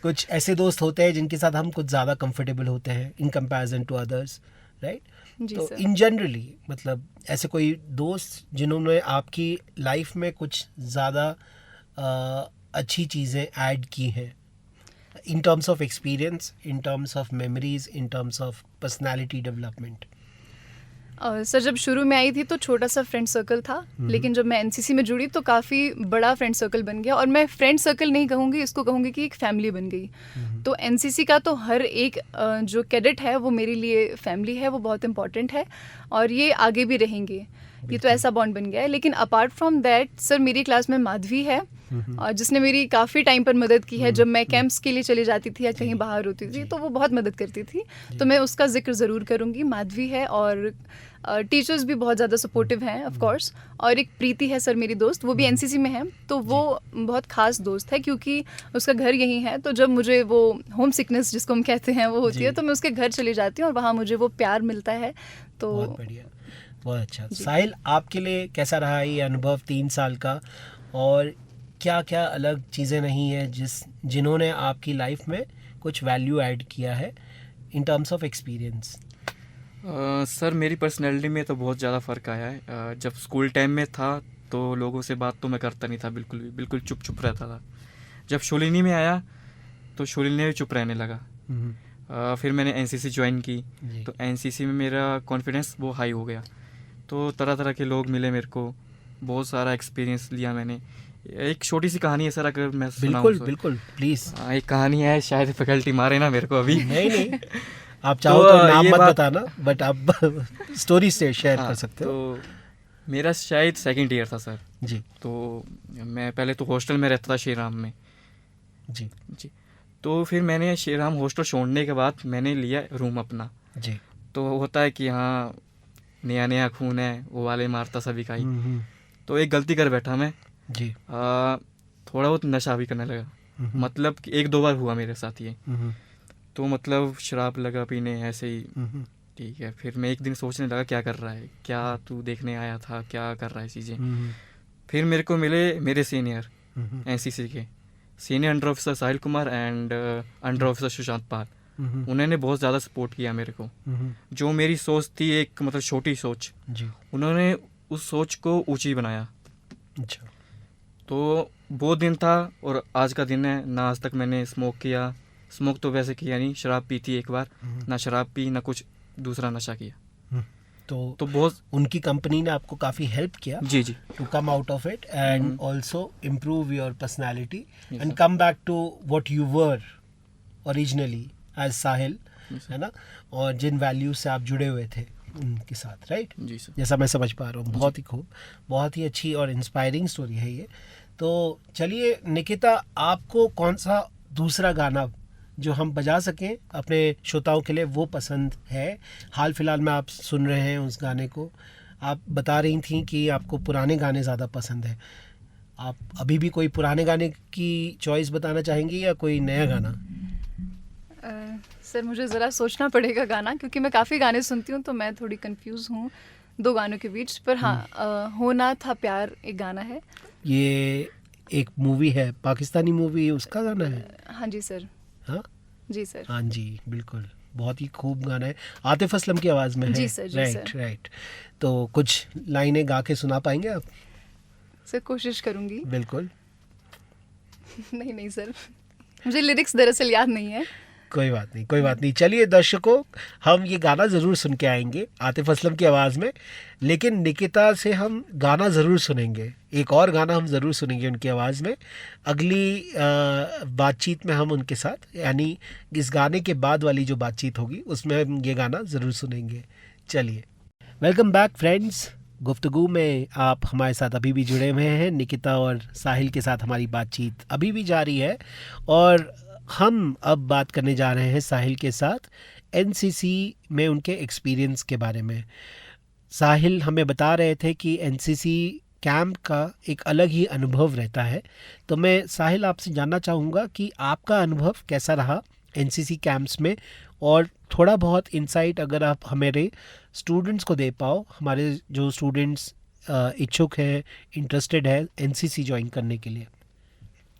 कुछ ऐसे दोस्त होते हैं जिनके साथ हम कुछ ज़्यादा कंफर्टेबल होते हैं in comparison to others, right? जी तो सर। इन जनरली मतलब ऐसे कोई दोस्त जिन्होंने आपकी लाइफ में कुछ ज़्यादा अच्छी चीज़ें ऐड की हैं in terms of experience, in terms of memories, in terms of personality development? Sir जब शुरू में आई थी तो छोटा सा फ्रेंड सर्कल था, लेकिन जब मैं एनसीसी में जुड़ी तो काफ़ी बड़ा फ्रेंड सर्कल बन गया। और मैं फ्रेंड सर्कल नहीं कहूँगी, इसको कहूँगी कि एक फैमिली बन गई। तो एनसीसी का तो हर एक जो कैडेट है वो मेरे लिए फैमिली है, वो बहुत इंपॉर्टेंट है और ये आगे भी रहेंगे। ये तो ऐसा बॉन्ड बन गया है। लेकिन अपार्ट फ्रॉम दैट सर, मेरी क्लास में माधवी है और जिसने मेरी काफ़ी टाइम पर मदद की है। जब मैं कैंप्स के लिए चली जाती थी या कहीं बाहर होती थी तो वो बहुत मदद करती थी, तो मैं उसका जिक्र ज़रूर करूँगी। माधवी है और टीचर्स भी बहुत ज़्यादा सपोर्टिव हैं ऑफ कोर्स। और एक प्रीति है सर मेरी दोस्त, वो भी एनसीसी में है, तो वो बहुत ख़ास दोस्त है क्योंकि उसका घर यहीं है। तो जब मुझे वो होम सिकनेस जिसको हम कहते हैं वो होती है, तो मैं उसके घर चली जाती हूँ और वहाँ मुझे वो प्यार मिलता है। तो बहुत बढ़िया, बहुत अच्छा। साहिल, आपके लिए कैसा रहा ये अनुभव 3 साल का, और क्या क्या अलग चीज़ें नहीं है जिन्होंने आपकी लाइफ में कुछ वैल्यू ऐड किया है in terms of experience? Sir मेरी पर्सनैलिटी में तो बहुत ज़्यादा फ़र्क आया है। जब स्कूल टाइम में था तो लोगों से बात तो मैं करता नहीं था, बिल्कुल चुप चुप रहता था। जब शूलिनी में आया तो शूलिनी में चुप रहने लगा। फिर मैंने एनसीसी ज्वाइन की, तो एनसीसी में मेरा कॉन्फिडेंस वो हाई हो गया। तो तरह तरह के लोग मिले मेरे को, बहुत सारा एक्सपीरियंस लिया मैंने। एक छोटी सी कहानी है सर, अगर मैं सुनाऊं। बिल्कुल प्लीज़। एक कहानी है, शायद फैकल्टी मारे ना मेरे को अभी। नहीं आप चाहो तो नाम मत बताना, बट आप स्टोरी से शेयर कर सकते हो। तो मेरा शायद 2nd ईयर था सर जी। तो मैं पहले तो हॉस्टल में रहता था श्रीराम में। जी। तो फिर मैंने श्रीराम हॉस्टल छोड़ने के बाद मैंने लिया रूम अपना। जी। तो होता है कि हाँ नया खून है, वो वाले मारता सभी का ही। तो एक गलती कर बैठा मैं जी। थोड़ा बहुत नशा भी करने लगा। मतलब कि 1-2 बार हुआ मेरे साथ ये। तो मतलब शराब लगा पीने ऐसे ही। ठीक है, फिर मैं एक दिन सोचने लगा क्या कर रहा है, क्या तू देखने आया था, क्या कर रहा है चीज़ें। फिर मेरे को मिले मेरे सीनियर एनसीसी के senior under officer Sahil Kumar and under officer Sushant Pal. उन्होंने बहुत ज़्यादा सपोर्ट किया मेरे को। जो मेरी सोच थी एक मतलब छोटी सोच, उन्होंने उस सोच को ऊंची बनाया। अच्छा। तो वो दिन था और आज का दिन है। ना आज तक मैंने स्मोक किया, स्मोक तो वैसे किया नहीं, शराब पी थी एक बार, ना शराब पी ना कुछ दूसरा नशा किया। तो बहुत उनकी कंपनी ने आपको काफ़ी हेल्प किया जी to come out of it and also improve your personality and come back to what you were originally as Sahil, है ना, और जिन वैल्यूज से आप जुड़े हुए थे उनके साथ, राइट? जी सर। जैसा मैं समझ पा रहा हूँ। बहुत ही खूब, बहुत ही अच्छी और इंस्पायरिंग स्टोरी है ये। तो चलिए निकिता, आपको कौन सा दूसरा गाना जो हम बजा सकें अपने श्रोताओं के लिए वो पसंद है? हाल फिलहाल में आप सुन रहे हैं उस गाने को। आप बता रही थी कि आपको पुराने गाने ज़्यादा पसंद है। आप अभी भी कोई पुराने गाने की चॉइस बताना चाहेंगी या कोई नया गाना? सर मुझे ज़रा सोचना पड़ेगा गाना, क्योंकि मैं काफ़ी गाने सुनती हूँ तो मैं थोड़ी कंफ्यूज हूँ 2 गानों के बीच। पर हाँ, होना था प्यार एक गाना है। ये एक मूवी है, पाकिस्तानी मूवी, उसका गाना है? हाँ जी सर। हाँ जी सर। हाँ जी, बिल्कुल, बहुत ही खूब गाना है, आतिफ असलम की आवाज़ में है। जी सर, जी सर। राइट। तो कुछ लाइनें गा के सुना पाएंगे आप? सर कोशिश करूँगी। बिल्कुल। नहीं सर, मुझे लिरिक्स दरअसल याद नहीं है। कोई बात नहीं। चलिए दर्शकों, हम ये गाना ज़रूर सुन के आएंगे आतिफ असलम की आवाज़ में, लेकिन निकिता से हम गाना ज़रूर सुनेंगे, एक और गाना हम ज़रूर सुनेंगे उनकी आवाज़ में अगली बातचीत में हम उनके साथ, यानी इस गाने के बाद वाली जो बातचीत होगी उसमें हम ये गाना ज़रूर सुनेंगे। चलिए, वेलकम बैक फ्रेंड्स। गुफ्तगू में आप हमारे साथ अभी भी जुड़े हुए हैं। निकिता और साहिल के साथ हमारी बातचीत अभी भी जारी है और हम अब बात करने जा रहे हैं साहिल के साथ एनसीसी में उनके एक्सपीरियंस के बारे में। साहिल हमें बता रहे थे कि एनसीसी कैंप का एक अलग ही अनुभव रहता है, तो मैं साहिल आपसे जानना चाहूँगा कि आपका अनुभव कैसा रहा एनसीसी कैंप्स में, और थोड़ा बहुत इंसाइट अगर आप हमारे स्टूडेंट्स को दे पाओ, हमारे जो स्टूडेंट्स इच्छुक हैं, इंटरेस्टेड है एनसीसी ज्वाइन करने के लिए।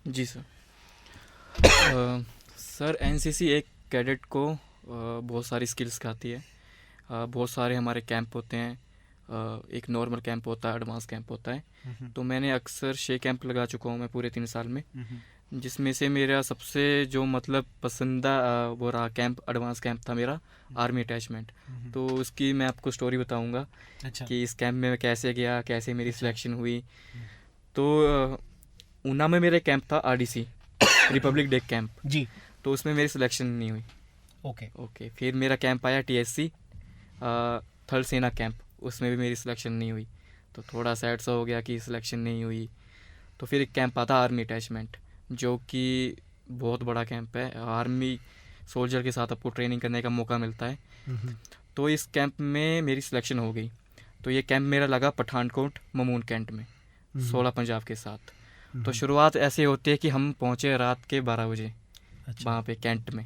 जी सर। सर एनसीसी एक कैडेट को बहुत सारी स्किल्स सिखाती है। बहुत सारे हमारे कैंप होते हैं, एक नॉर्मल कैंप होता है, एडवांस कैंप होता है। तो मैंने अक्सर 6 कैंप लगा चुका हूँ मैं पूरे 3 साल में, जिसमें से मेरा सबसे जो मतलब पसंदीदा वो रहा कैंप, एडवांस कैंप था मेरा, आर्मी अटैचमेंट। तो उसकी मैं आपको स्टोरी बताऊँगा कि इस कैंप में मैं कैसे गया, कैसे मेरी सिलेक्शन हुई। तो ऊना में मेरा कैंप था आरडीसी, रिपब्लिक डे कैंप जी। तो उसमें मेरी सिलेक्शन नहीं हुई। ओके फिर मेरा कैंप आया टीएससी थल सेना कैंप, उसमें भी मेरी सिलेक्शन नहीं हुई। तो थोड़ा सैड सा हो गया कि सिलेक्शन नहीं हुई। तो फिर एक कैंप आता आर्मी अटैचमेंट, जो कि बहुत बड़ा कैंप है, आर्मी सोल्जर के साथ आपको ट्रेनिंग करने का मौका मिलता है। तो इस कैंप में मेरी सिलेक्शन हो गई। तो ये कैंप मेरा लगा पठानकोट ममून कैंट में, 16 पंजाब के साथ। तो शुरुआत ऐसे होती है कि हम पहुँचे रात के 12 बजे वहाँ पे कैंट में।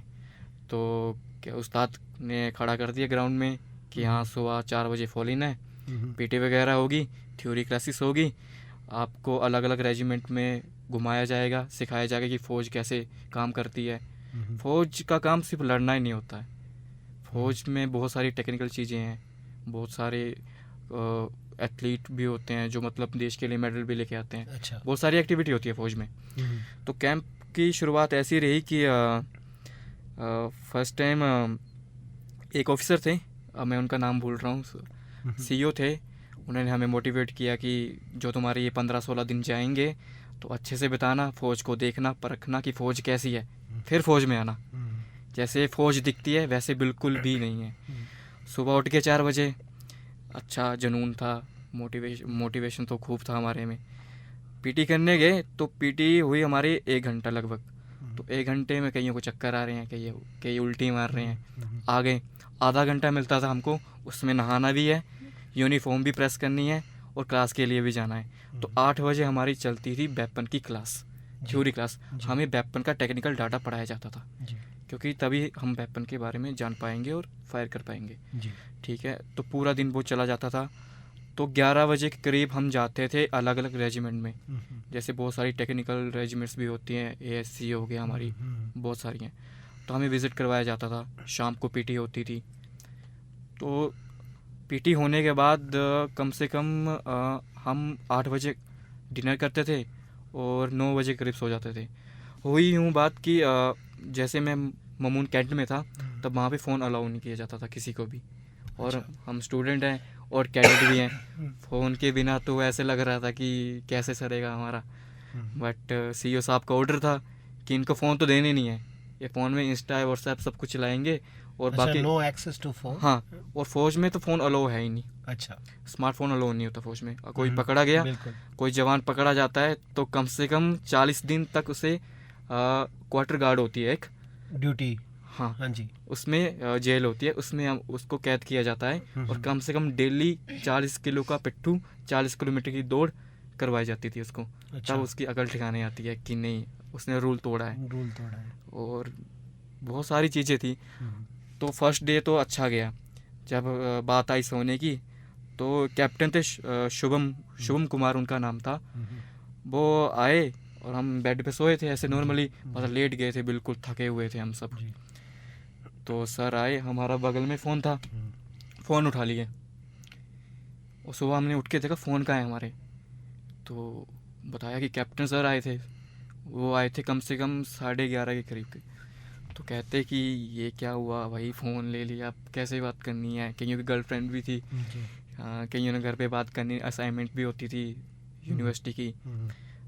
तो क्या उस्ताद ने खड़ा कर दिया ग्राउंड में कि हाँ सुबह 4 बजे फॉल इन है, पीटी वगैरह होगी, थ्योरी क्लासेस होगी, आपको अलग अलग रेजिमेंट में घुमाया जाएगा, सिखाया जाएगा कि फ़ौज कैसे काम करती है। फ़ौज का काम सिर्फ लड़ना ही नहीं होता है, फ़ौज में बहुत सारी टेक्निकल चीज़ें हैं, बहुत सारे एथलीट भी होते हैं जो मतलब देश के लिए मेडल भी लेके आते हैं। अच्छा। बहुत सारी एक्टिविटी होती है फ़ौज में। तो कैंप की शुरुआत ऐसी रही कि फर्स्ट टाइम एक ऑफिसर थे, मैं उनका नाम भूल रहा हूँ, सीईओ थे। उन्होंने हमें मोटिवेट किया कि जो तुम्हारे ये 15-16 दिन जाएंगे तो अच्छे से बिताना, फ़ौज को देखना, परखना कि फ़ौज कैसी है, फिर फ़ौज में आना। जैसे फ़ौज दिखती है वैसे बिल्कुल भी नहीं है। सुबह उठ के 4 बजे, अच्छा जुनून था, मोटिवेशन तो खूब था हमारे में। पीटी करने गए तो पीटी हुई हमारी 1 घंटा लगभग। तो 1 घंटे में कईयों को चक्कर आ रहे हैं, कई उल्टी मार रहे हैं। आ गए, आधा घंटा मिलता था हमको, उसमें नहाना भी है, यूनिफॉर्म भी प्रेस करनी है और क्लास के लिए भी जाना है। तो 8 बजे हमारी चलती थी वेपन की क्लास, थ्योरी क्लास। हमें वेपन का टेक्निकल डाटा पढ़ाया जाता था, क्योंकि तभी हम वेपन के बारे में जान पाएंगे और फायर कर पाएंगे। ठीक है, तो पूरा दिन वो चला जाता था। तो 11 बजे के करीब हम जाते थे अलग अलग रेजिमेंट में। जैसे बहुत सारी टेक्निकल रेजिमेंट्स भी होती हैं, एएससी हो गया हमारी, बहुत सारी हैं। तो हमें विज़िट करवाया जाता था। शाम को पीटी होती थी। तो पीटी होने के बाद कम से कम हम 8 बजे डिनर करते थे और 9 बजे करीब सो जाते थे। हुई यूँ बात कि जैसे मैं ममून कैंट में था तब वहाँ पे फ़ोन अलाउ नहीं किया जाता था किसी को भी। और हम स्टूडेंट हैं और कैडेट भी हैं, फ़ोन के बिना तो ऐसे लग रहा था कि कैसे सरेगा हमारा। बट सीईओ साहब का ऑर्डर था कि इनको फ़ोन तो देने नहीं है, ये फ़ोन में इंस्टा व्हाट्सएप सब कुछ चलाएंगे और बाकी नो एक्सेस टू फोन। हाँ, और फ़ौज में तो फ़ोन अलाउ है ही नहीं। अच्छा। स्मार्टफोन अलाउ नहीं होता फ़ौज में। कोई पकड़ा गया, कोई जवान पकड़ा जाता है तो कम से कम 40 दिन तक उसे क्वार्टर गार्ड होती है एक ड्यूटी। हाँ जी, उसमें जेल होती है, उसमें हम उसको कैद किया जाता है। और कम से कम डेली 40 किलो का पिट्ठू, 40 किलोमीटर की दौड़ करवाई जाती थी उसको। अच्छा। तब उसकी अकल ठिकाने आती है कि नहीं उसने रूल तोड़ा है। और बहुत सारी चीज़ें थी। तो फर्स्ट डे तो अच्छा गया। जब बात आई सोने की तो कैप्टन थे शुभम कुमार उनका नाम था। वो आए और हम बेड पे सोए थे ऐसे नॉर्मली, मतलब लेट गए थे, बिल्कुल थके हुए थे हम सब। तो सर आए, हमारा बगल में फ़ोन था, फ़ोन उठा लिए और सुबह हमने उठ के देखा फ़ोन कहाँ है हमारे। तो बताया कि कैप्टन सर आए थे। वो आए थे कम से कम 11:30 के करीब के। तो कहते कि ये क्या हुआ भाई, फ़ोन ले लिया, अब कैसे बात करनी है। कईयों की गर्लफ्रेंड भी थी, जी। कईयों ने घर पे बात करनी, असाइनमेंट भी होती थी यूनिवर्सिटी की।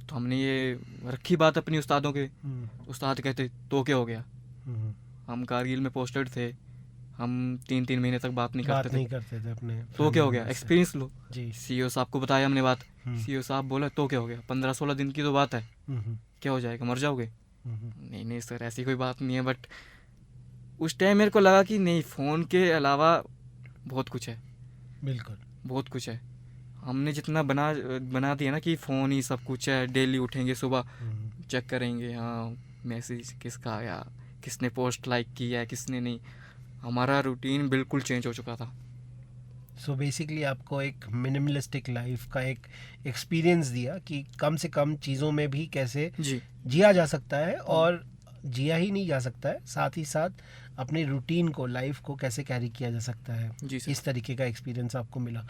तो हमने ये रखी बात अपनी उस्तादों के। उस्ताद कहते तो क्या हो गया, हम कारगिल में पोस्टेड थे, हम 3-3 महीने तक बात नहीं करते थे अपने, तो क्या हो गया, family से। एक्सपीरियंस लो। जी। सीईओ साहब को बताया हमने बात, सीईओ साहब बोला तो क्या हो गया, 15-16 दिन की तो बात है, क्या हो जाएगा, मर जाओगे। नहीं नहीं सर, ऐसी कोई बात नहीं है। बट उस टाइम मेरे को लगा कि नहीं, फ़ोन के अलावा बहुत कुछ है, बिल्कुल। बहुत कुछ है। हमने जितना बना दिया ना कि फ़ोन ही सब कुछ है, डेली उठेंगे सुबह चेक करेंगे, हाँ मैसेज किसका आया, किसने पोस्ट लाइक किया है, किसने नहीं। हमारा रूटीन बिल्कुल चेंज हो चुका था। सो बेसिकली आपको एक मिनिमलिस्टिक लाइफ का एक एक्सपीरियंस दिया कि कम से कम चीज़ों में भी कैसे जी जिया जा सकता है, और जिया ही नहीं जा सकता है, साथ ही साथ अपनी रूटीन को, लाइफ को कैसे कैरी किया जा सकता है। जी सर। इस तरीके का एक्सपीरियंस आपको मिला।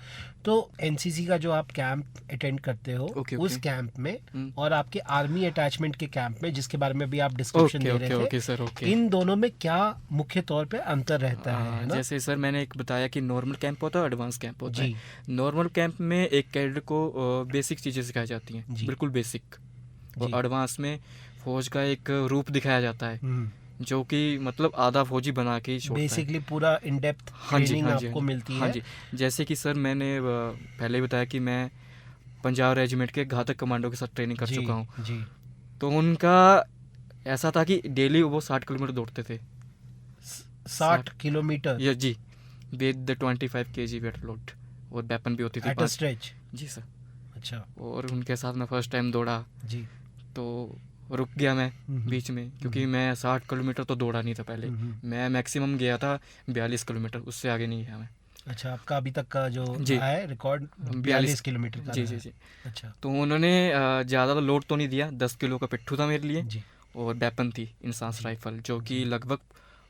तो एनसीसी का जो आप कैंप अटेंड करते हो, ओके, उस ओके। कैंप में हम्म। और आपके आर्मी अटैचमेंट के कैंप में, जिसके बारे में भी आप डिस्क्रिप्शन ओके दे ओके रहे थे, ओके सर, ओके। इन दोनों में क्या मुख्य तौर पे अंतर रहता है ना? जैसे सर मैंने एक बताया कि नॉर्मल कैंप होता है, एडवांस कैंप होता जी। है। नॉर्मल कैंप में एक कैडेट को बेसिक चीज़ें सिखाई जाती हैं, जी। बिल्कुल बेसिक। जी। और एडवांस में फौज का एक रूप दिखाया जाता है, हम्म। जो कि मतलब आधा फौजी बना के ही छोड़ता है। बेसिकली पूरा इन डेप्थ हाँ जी, ट्रेनिंग हाँ जी, आपको हाँ जी, मिलती हाँ है। जी। जैसे कि सर मैंने पहले ही बताया कि मैं पंजाब रेजिमेंट के घातक कमांडो के साथ ट्रेनिंग कर जी, चुका हूँ। जी। तो उनका ऐसा था कि डेली वो 60 किलोमीटर दौड़ते थे। 60 किलोमीटर ये जी, विद 25 kg वेट लोड, और वेपन भी होती थी एट अ 5। स्ट्रेच। जी सर। अच्छा। और उनके साथ मैं फर्स्ट टाइम दौड़ा, जी। तो रुक गया मैं बीच में, क्योंकि मैं 60 किलोमीटर तो दौड़ा नहीं था पहले। मैं मैक्सिमम गया था 42 किलोमीटर, उससे आगे नहीं गया मैं। अच्छा, आपका अभी तक का जो जी। है रिकॉर्ड 42 किलोमीटर का जी रहा जी है। जी। अच्छा। तो उन्होंने ज़्यादा लोड तो नहीं दिया, 10 किलो का पिट्ठू था मेरे लिए, जी। और वेपन थी इंसास राइफल, जो कि लगभग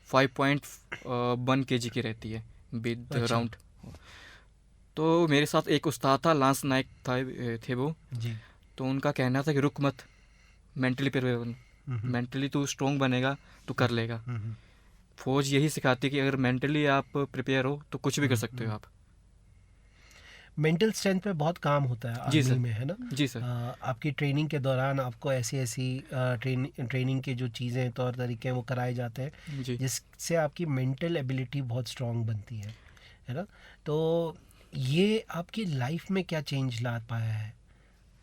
5.1 kg की रहती है विद अच्छा। राउंड। तो मेरे साथ एक उस्ताद था, लांस नायक थे वो। जी। तो उनका कहना था कि रुक मत, मेंटली प्रिपेयर बन, मेंटली तू स्ट्रॉन्ग बनेगा तो कर लेगा। फौज यही सिखाती है कि अगर मेंटली आप प्रिपेयर हो तो कुछ भी कर सकते हो आप। मेंटल स्ट्रेंथ पे बहुत काम होता है जी आर्मी सर। में, है ना? जी सर। आपकी ट्रेनिंग के दौरान आपको ऐसी ऐसी ट्रेनिंग के जो चीज़ें, तौर तरीके हैं, वो कराए जाते हैं जी जिससे आपकी मेंटल एबिलिटी बहुत स्ट्रांग बनती है ना? तो ये आपकी लाइफ में क्या चेंज ला पाया है?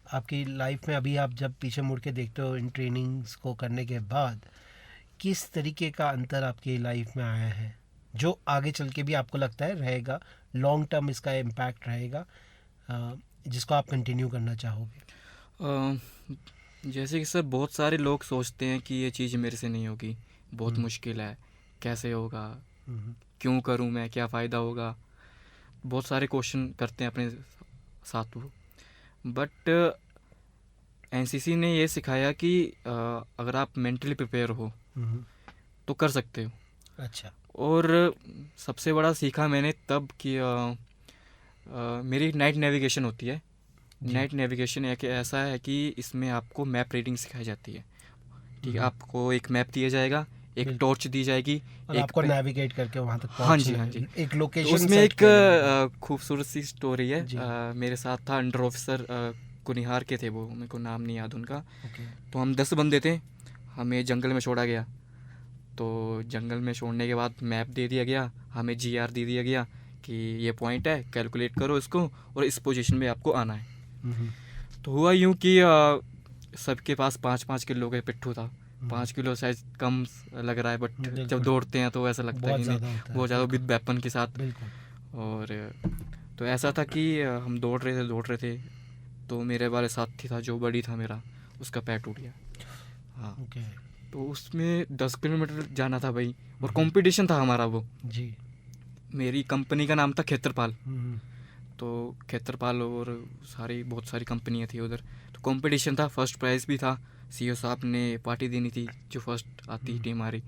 आपकी लाइफ में अभी आप जब पीछे मुड़ के देखते हो इन ट्रेनिंग्स को करने के बाद, किस तरीके का अंतर आपकी लाइफ में आया है जो आगे चल के भी आपको लगता है रहेगा, लॉन्ग टर्म इसका इम्पैक्ट रहेगा, जिसको आप कंटिन्यू करना चाहोगे? जैसे कि सर बहुत सारे लोग सोचते हैं कि ये चीज़ मेरे से नहीं होगी, बहुत मुश्किल है, कैसे होगा, क्यों करूं मैं, क्या फ़ायदा होगा, बहुत सारे क्वेश्चन करते हैं अपने साथ वो। बट एनसीसी ने ये सिखाया कि अगर आप मेंटली प्रिपेयर हो तो कर सकते हो। अच्छा। और सबसे बड़ा सीखा मैंने तब कि मेरी नाइट नेविगेशन होती है। नाइट नेविगेशन एक ऐसा है कि इसमें आपको मैप रीडिंग सिखाई जाती है। ठीक है, आपको एक मैप दिया जाएगा, एक टॉर्च दी जाएगी, और एक आपको नेविगेट करके वहां तक हाँ जी, पहुंचना हाँ है, जी। एक तो लोकेशन उसमें सेट एक करना है। खूबसूरत सी स्टोरी है। जी। मेरे साथ था अंडर ऑफिसर, कुनिहार के थे वो, मेरे को नाम नहीं याद उनका। ओके। तो हम 10 बंदे थे, हमें जंगल में छोड़ा गया। तो जंगल में छोड़ने के बाद मैप दे दिया गया, हमें जीआर दे दिया गया कि ये पॉइंट है, कैलकुलेट करो इसको और इस पोजीशन में आपको आना है। तो हुआ यूँ कि सबके पास 5-5 किलो का पिट्ठू था। 5 किलो शायद कम लग रहा है, बट बिल्कुल। जब दौड़ते हैं तो ऐसा लगता है बहुत कि ज़्यादा नहीं, होता है। बहुत ज़्यादा विद वेपन के साथ। बिल्कुल। और तो ऐसा था कि हम दौड़ रहे थे, तो मेरे वाले साथी था जो बड़ी था मेरा, उसका पैर टूट गया। हाँ। ओके। तो उसमें 10 किलोमीटर जाना था भाई, और कंपटीशन था हमारा वो। जी। मेरी कंपनी का नाम था खेत्रपाल। तो खेत्रपाल और बहुत सारी कंपनियां थी उधर। तो कंपटीशन था, फर्स्ट प्राइज़ भी था, सीईओ साहब ने पार्टी देनी थी जो फर्स्ट आती टीम हमारी।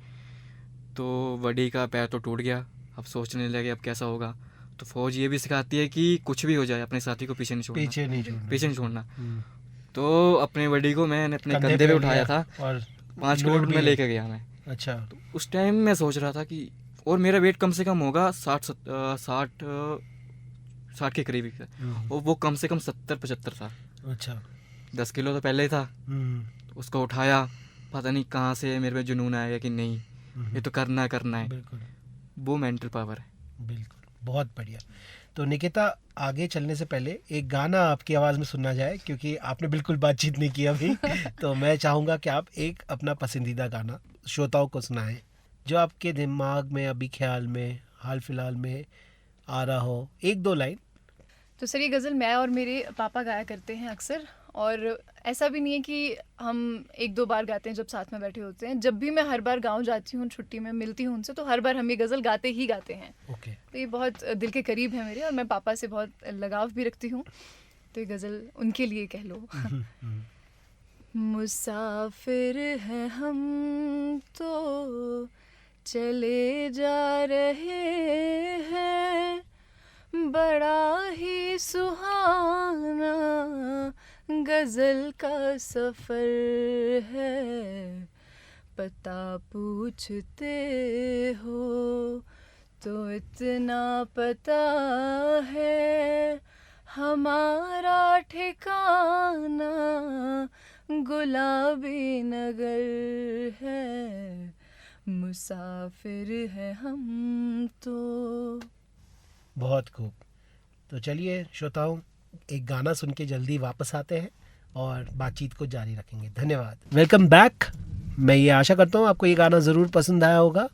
तो बड़ी का पैर तो टूट गया, अब सोचने लगे अब कैसा होगा। तो फौज ये भी सिखाती है कि कुछ भी हो जाए अपने साथी को पीछे नहीं छोड़ना, पीछे नहीं छोड़ना। पीछे नहीं छोड़ना। तो अपने बडी को मैंने अपने कंधे पे उठाया था और 5 लोड किलोमीटर भी में है। लेके गया मैं। अच्छा। तो उस टाइम मैं सोच रहा था कि, और मेरा वेट कम से कम होगा 60 के करीब ही था, और वो कम से कम 70-75 था। अच्छा। 10 किलो तो पहले ही था। हम्म, तो उसको उठाया, पता नहीं कहाँ से मेरे में जुनून आया कि नहीं ये तो करना है। बिल्कुल वो मेंटल पावर है। बिल्कुल, बहुत बढ़िया। तो निकिता, आगे चलने से पहले एक गाना आपकी आवाज़ में सुनना जाए, क्योंकि आपने बिल्कुल बातचीत नहीं की अभी। तो मैं चाहूँगा कि आप एक अपना पसंदीदा गाना श्रोताओं को सुनाएं, जो आपके दिमाग में अभी ख्याल में हाल फिलहाल में आ रहा हो, 1-2 लाइन। तो सर ये गज़ल मैं और मेरे पापा गाया करते हैं अक्सर, और ऐसा भी नहीं है कि हम 1-2 बार गाते हैं जब साथ में बैठे होते हैं। जब भी मैं हर बार गाँव जाती हूँ, छुट्टी में मिलती हूँ उनसे, तो हर बार हम ये गज़ल गाते ही गाते हैं। ओके। तो ये बहुत दिल के करीब है मेरे, और मैं पापा से बहुत लगाव भी रखती हूँ, तो ये गज़ल उनके लिए कह लो। मुसाफिर हैं हम तो चले जा रहे हैं, बड़ा ही सुहाना गज़ल का सफ़र है। पता पूछते हो तो इतना पता है, हमारा ठिकाना गुलाबी नगर है। मुसाफिर हैं हम तो। बहुत खूब। तो चलिए श्रोताओं, एक गाना सुन के जल्दी वापस आते हैं और बातचीत को जारी रखेंगे। धन्यवाद। Welcome back. मैं ये आशा करता हूँ आपको ये गाना ज़रूर पसंद आया होगा।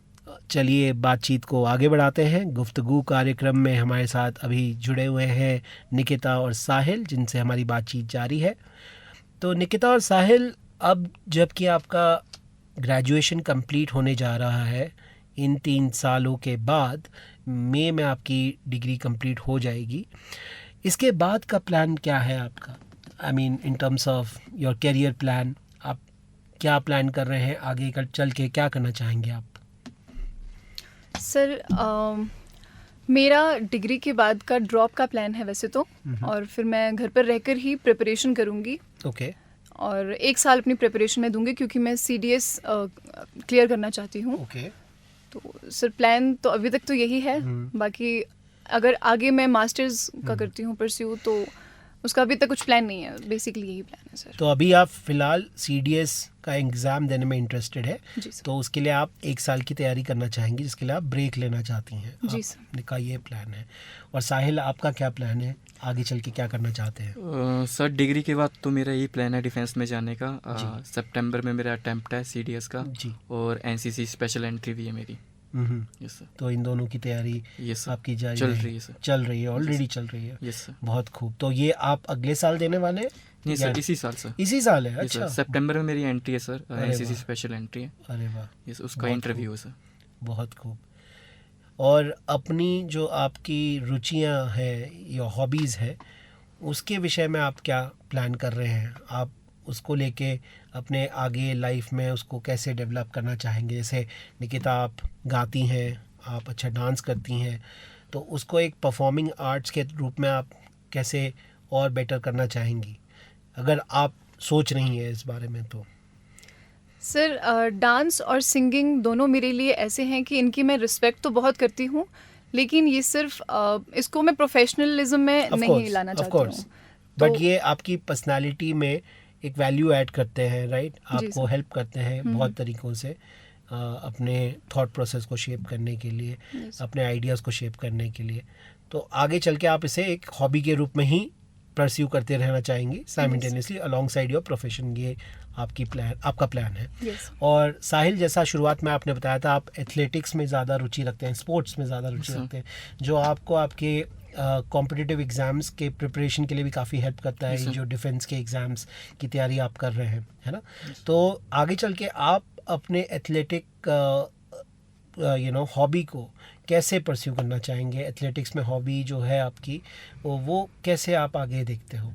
चलिए बातचीत को आगे बढ़ाते हैं। गुफ्तगू कार्यक्रम में हमारे साथ अभी जुड़े हुए हैं निकिता और साहिल, जिनसे हमारी बातचीत जारी है। तो निकिता और साहिल, अब जबकि आपका ग्रेजुएशन कंप्लीट होने जा रहा है, इन 3 सालों के बाद मई में आपकी डिग्री कंप्लीट हो जाएगी, इसके बाद का प्लान क्या है आपका? I mean in terms of your career plan, आप क्या प्लान कर रहे हैं आगे चल के, क्या करना चाहेंगे आप? सर मेरा डिग्री के बाद का ड्रॉप का प्लान है वैसे तो, और फिर मैं घर पर रहकर ही प्रिपरेशन करूँगी। ओके। और 1 साल अपनी प्रिपरेशन में दूंगी, क्योंकि मैं CDS क्लियर करना चाहती हूँ। ओके। तो सर प्लान तो अभी तक तो यही है। बाकी अगर आगे मैं मास्टर्स का करती हूँ परस्यू, तो उसका अभी तक कुछ प्लान नहीं है। बेसिकली यही प्लान है सर। तो अभी आप फिलहाल CDS का एग्ज़ाम देने में इंटरेस्टेड है, जी सर। तो उसके लिए आप 1 साल की तैयारी करना चाहेंगी, जिसके लिए आप ब्रेक लेना चाहती हैं। जी सर। आपका ये प्लान है। और साहिल, आपका क्या प्लान है, आगे चल के क्या करना चाहते हैं? सर डिग्री के बाद तो मेरा यही प्लान है डिफेंस में जाने का। सितंबर में मेरा अटेम्प्ट है CDS का जी। और NCC स्पेशल एंट्री भी है मेरी। Yes sir. तो इन दोनों की तैयारी यस सर। आपकी जारी चल है? रही है सर। चल रही है, ऑलरेडी चल रही है। Yes sir. बहुत खूब। तो ये आप अगले साल देने वाले हैं? नहीं या सर, इसी साल सर। इसी साल है? यस सर, अच्छा। सितंबर में मेरी एंट्री है सर, अरे NCC वाह। स्पेशल एंट्री है। अरे वाह, यस, उसका बहुत इंटरव्यू है सर। बहुत खूब। और अपनी जो आपकी रुचियां हैं या हॉबीज़ है, उसके विषय में आप क्या प्लान कर रहे हैं? आप उसको लेके अपने आगे लाइफ में उसको कैसे डेवलप करना चाहेंगे? जैसे निकिता, आप गाती हैं, आप अच्छा डांस करती हैं, तो उसको एक परफॉर्मिंग आर्ट्स के रूप में आप कैसे और बेटर करना चाहेंगी, अगर आप सोच रही हैं इस बारे में? तो सर डांस और सिंगिंग दोनों मेरे लिए ऐसे हैं कि इनकी मैं रिस्पेक्ट तो बहुत करती हूँ, लेकिन ये सिर्फ इसको मैं प्रोफेशनलिज्म में नहीं लाना चाहती हूँ। बट ये आपकी पर्सनालिटी में एक वैल्यू ऐड करते हैं, राइट? आपको सर। हेल्प करते हैं बहुत तरीक़ों से अपने थॉट प्रोसेस को शेप करने के लिए, अपने आइडियाज़ को शेप करने के लिए। तो आगे चल के आप इसे एक हॉबी के रूप में ही परस्यू करते रहना चाहेंगी simultaneously along side your profession. ये आपका प्लान है। और साहिल, जैसा शुरुआत में आपने बताया था, आप एथलेटिक्स में ज़्यादा रुचि रखते हैं, स्पोर्ट्स में ज़्यादा रुचि रखते हैं, जो आपको आपके कॉम्पिटिटिव एग्ज़ाम्स के प्रिपरेशन के लिए भी काफ़ी हेल्प करता है, जो डिफेंस के एग्ज़ाम्स की तैयारी आप कर रहे हैं, है ना? तो आगे चल के आप अपने एथलेटिक हॉबी को कैसे परस्यू करना चाहेंगे? एथलेटिक्स में हॉबी जो है आपकी, वो कैसे आप आगे देखते हो?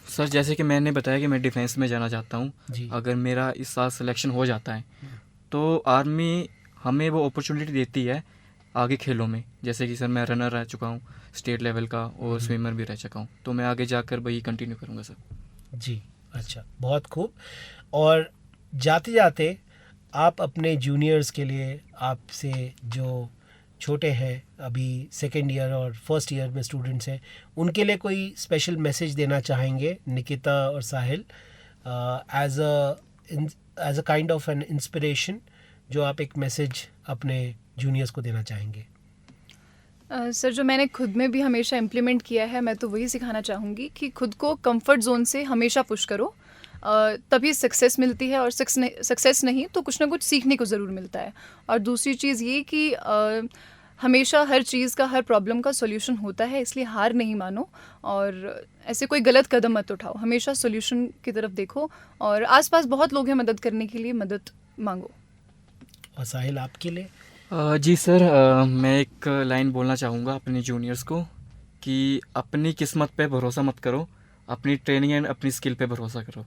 सर जैसे कि मैंने बताया कि मैं डिफेंस में जाना चाहता हूँ। अगर मेरा इस साल सिलेक्शन हो जाता है तो आर्मी हमें वो अपॉर्चुनिटी देती है आगे खेलों में। जैसे कि सर मैं रनर रह चुका हूँ स्टेट लेवल का, और स्विमर भी रह चुका हूँ, तो मैं आगे जाकर वही कंटिन्यू करूँगा सर। जी, अच्छा, बहुत खूब। और जाते जाते आप अपने जूनियर्स के लिए, आपसे जो छोटे हैं, अभी सेकेंड ईयर और फर्स्ट ईयर में स्टूडेंट्स हैं, उनके लिए कोई स्पेशल मैसेज देना चाहेंगे निकिता और Sahil, as a kind of an inspiration, जो आप एक मैसेज अपने जूनियर्स को देना चाहेंगे? सर, जो मैंने खुद में भी हमेशा इम्प्लीमेंट किया है, मैं तो वही सिखाना चाहूँगी कि खुद को कंफर्ट जोन से हमेशा पुश करो, तभी सक्सेस मिलती है, और सक्सेस नहीं तो कुछ ना कुछ सीखने को ज़रूर मिलता है। और दूसरी चीज़ ये कि हमेशा हर चीज़ का, हर प्रॉब्लम का सॉल्यूशन होता है, इसलिए हार नहीं मानो और ऐसे कोई गलत कदम मत उठाओ, हमेशा सॉल्यूशन की तरफ देखो, और आसपास बहुत लोग हैं मदद करने के लिए, मदद मांगो। और साहिल, आपके लिए? जी सर, मैं एक लाइन बोलना चाहूँगा अपने जूनियर्स को कि अपनी किस्मत पे भरोसा मत करो, अपनी ट्रेनिंग एंड अपनी स्किल पे भरोसा करो,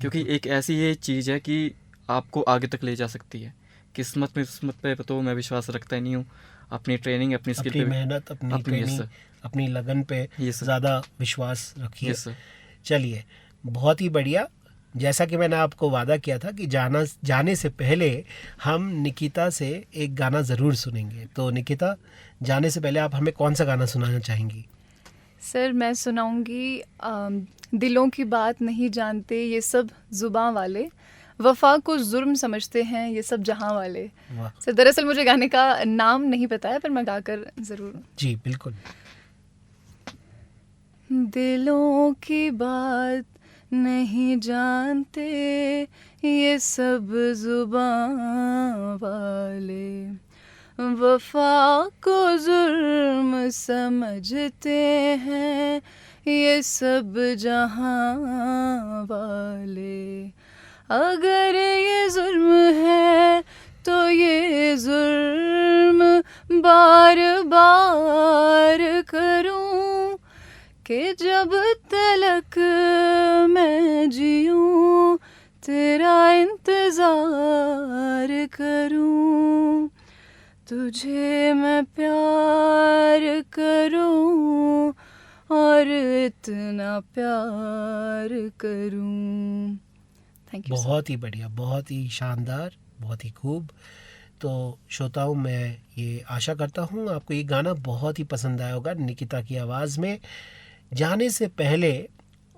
क्योंकि एक ऐसी ये चीज़ है कि आपको आगे तक ले जा सकती है। किस्मत पे तो मैं विश्वास रखता ही नहीं हूँ, अपनी ट्रेनिंग, अपनी स्किल अपनी पे, मेहनत, अपनी ट्रेनिंग, अपनी लगन पे Yes, sir. ज़्यादा विश्वास रखिए। Yes, sir. चलिए, बहुत ही बढ़िया। जैसा कि मैंने आपको वादा किया था कि जाने से पहले हम निकिता से एक गाना ज़रूर सुनेंगे, तो निकिता, जाने से पहले आप हमें कौन सा गाना सुनाना चाहेंगी? सर, मैं सुनाऊंगी दिलों की बात नहीं जानते ये सब जुबां वाले, वफ़ा को जुर्म समझते हैं ये सब जहां वाले। वाह, सर, दरअसल मुझे गाने का नाम नहीं पता है, पर मैं गाकर ज़रूर। जी बिल्कुल। दिलों की बात नहीं जानते ये सब जुबां वाले, वफ़ा को जुर्म समझते हैं ये सब जहां वाले। अगर ये जुर्म है तो ये जुर्म बार बार करूं, कि जब तलक मैं जीऊं तेरा इंतज़ार करूं, तुझे मैं प्यार करूं और इतना प्यार करूं। Thank you. बहुत ही बढ़िया, बहुत ही शानदार, बहुत ही खूब। तो श्रोताओं, मैं ये आशा करता हूँ आपको ये गाना बहुत ही पसंद आया होगा निकिता की आवाज़ में। जाने से पहले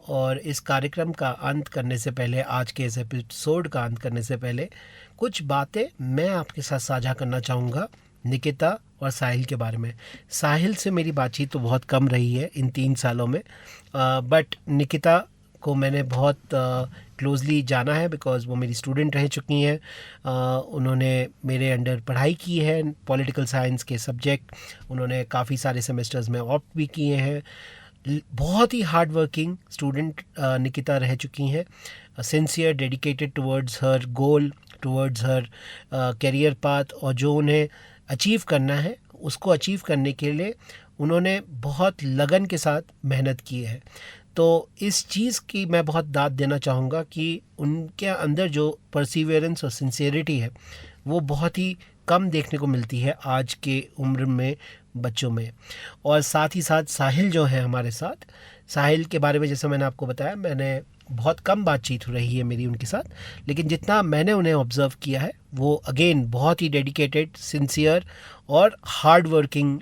और इस कार्यक्रम का अंत करने से पहले, आज के इस एपिसोड का अंत करने से पहले, कुछ बातें मैं आपके साथ साझा करना चाहूँगा निकिता और साहिल के बारे में। साहिल से मेरी बातचीत तो बहुत कम रही है इन 3 सालों में, बट निकिता को मैंने बहुत क्लोजली जाना है, बिकॉज़ वो मेरी स्टूडेंट रह चुकी हैं। उन्होंने मेरे अंडर पढ़ाई की है, पॉलिटिकल साइंस के सब्जेक्ट। उन्होंने काफ़ी सारे सेमेस्टर्स में ऑप्ट भी किए हैं। बहुत ही हार्ड वर्किंग स्टूडेंट निकिता रह चुकी हैं, सिंसियर, डेडिकेटेड टुवर्ड्स हर गोल, टुवर्ड्स हर करियर पाथ, और जो उन्हें अचीव करना है उसको अचीव करने के लिए उन्होंने बहुत लगन के साथ मेहनत की है। तो इस चीज़ की मैं बहुत दाद देना चाहूँगा कि उनके अंदर जो परसिवियरेंस और सिंसियरिटी है वो बहुत ही कम देखने को मिलती है आज के उम्र में बच्चों में। और साथ ही साथ साहिल जो है हमारे साथ, साहिल के बारे में जैसे मैंने आपको बताया, मैंने बहुत कम बातचीत हो रही है मेरी उनके साथ, लेकिन जितना मैंने उन्हें ऑब्ज़र्व किया है वो अगेन बहुत ही डेडिकेटेड, सिंसियर और हार्ड वर्किंग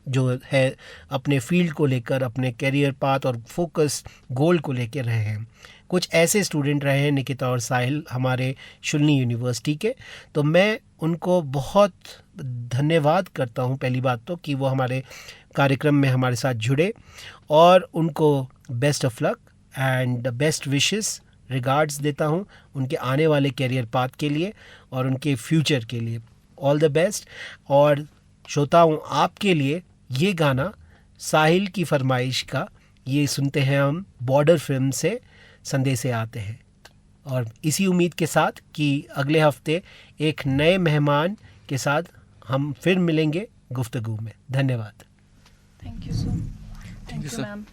जो है अपने फील्ड को लेकर, अपने करियर पाथ और फोकस गोल को लेकर रहे हैं। कुछ ऐसे स्टूडेंट रहे हैं निकिता और साहिल हमारे शुल्नी यूनिवर्सिटी के, तो मैं उनको बहुत धन्यवाद करता हूं पहली बात तो कि वो हमारे कार्यक्रम में हमारे साथ जुड़े, और उनको best of luck and best wishes, regards देता हूं उनके आने वाले करियर पाथ के लिए और उनके फ्यूचर के लिए। All the best. और श्रोताओं, आपके लिए ये गाना साहिल की फरमाइश का, ये सुनते हैं हम बॉर्डर फिल्म से, संदेशे आते हैं। और इसी उम्मीद के साथ कि अगले हफ्ते एक नए मेहमान के साथ हम फिर मिलेंगे गुफ्तगू में। धन्यवाद। Thank you sir. Thank you, sir. Ma'am.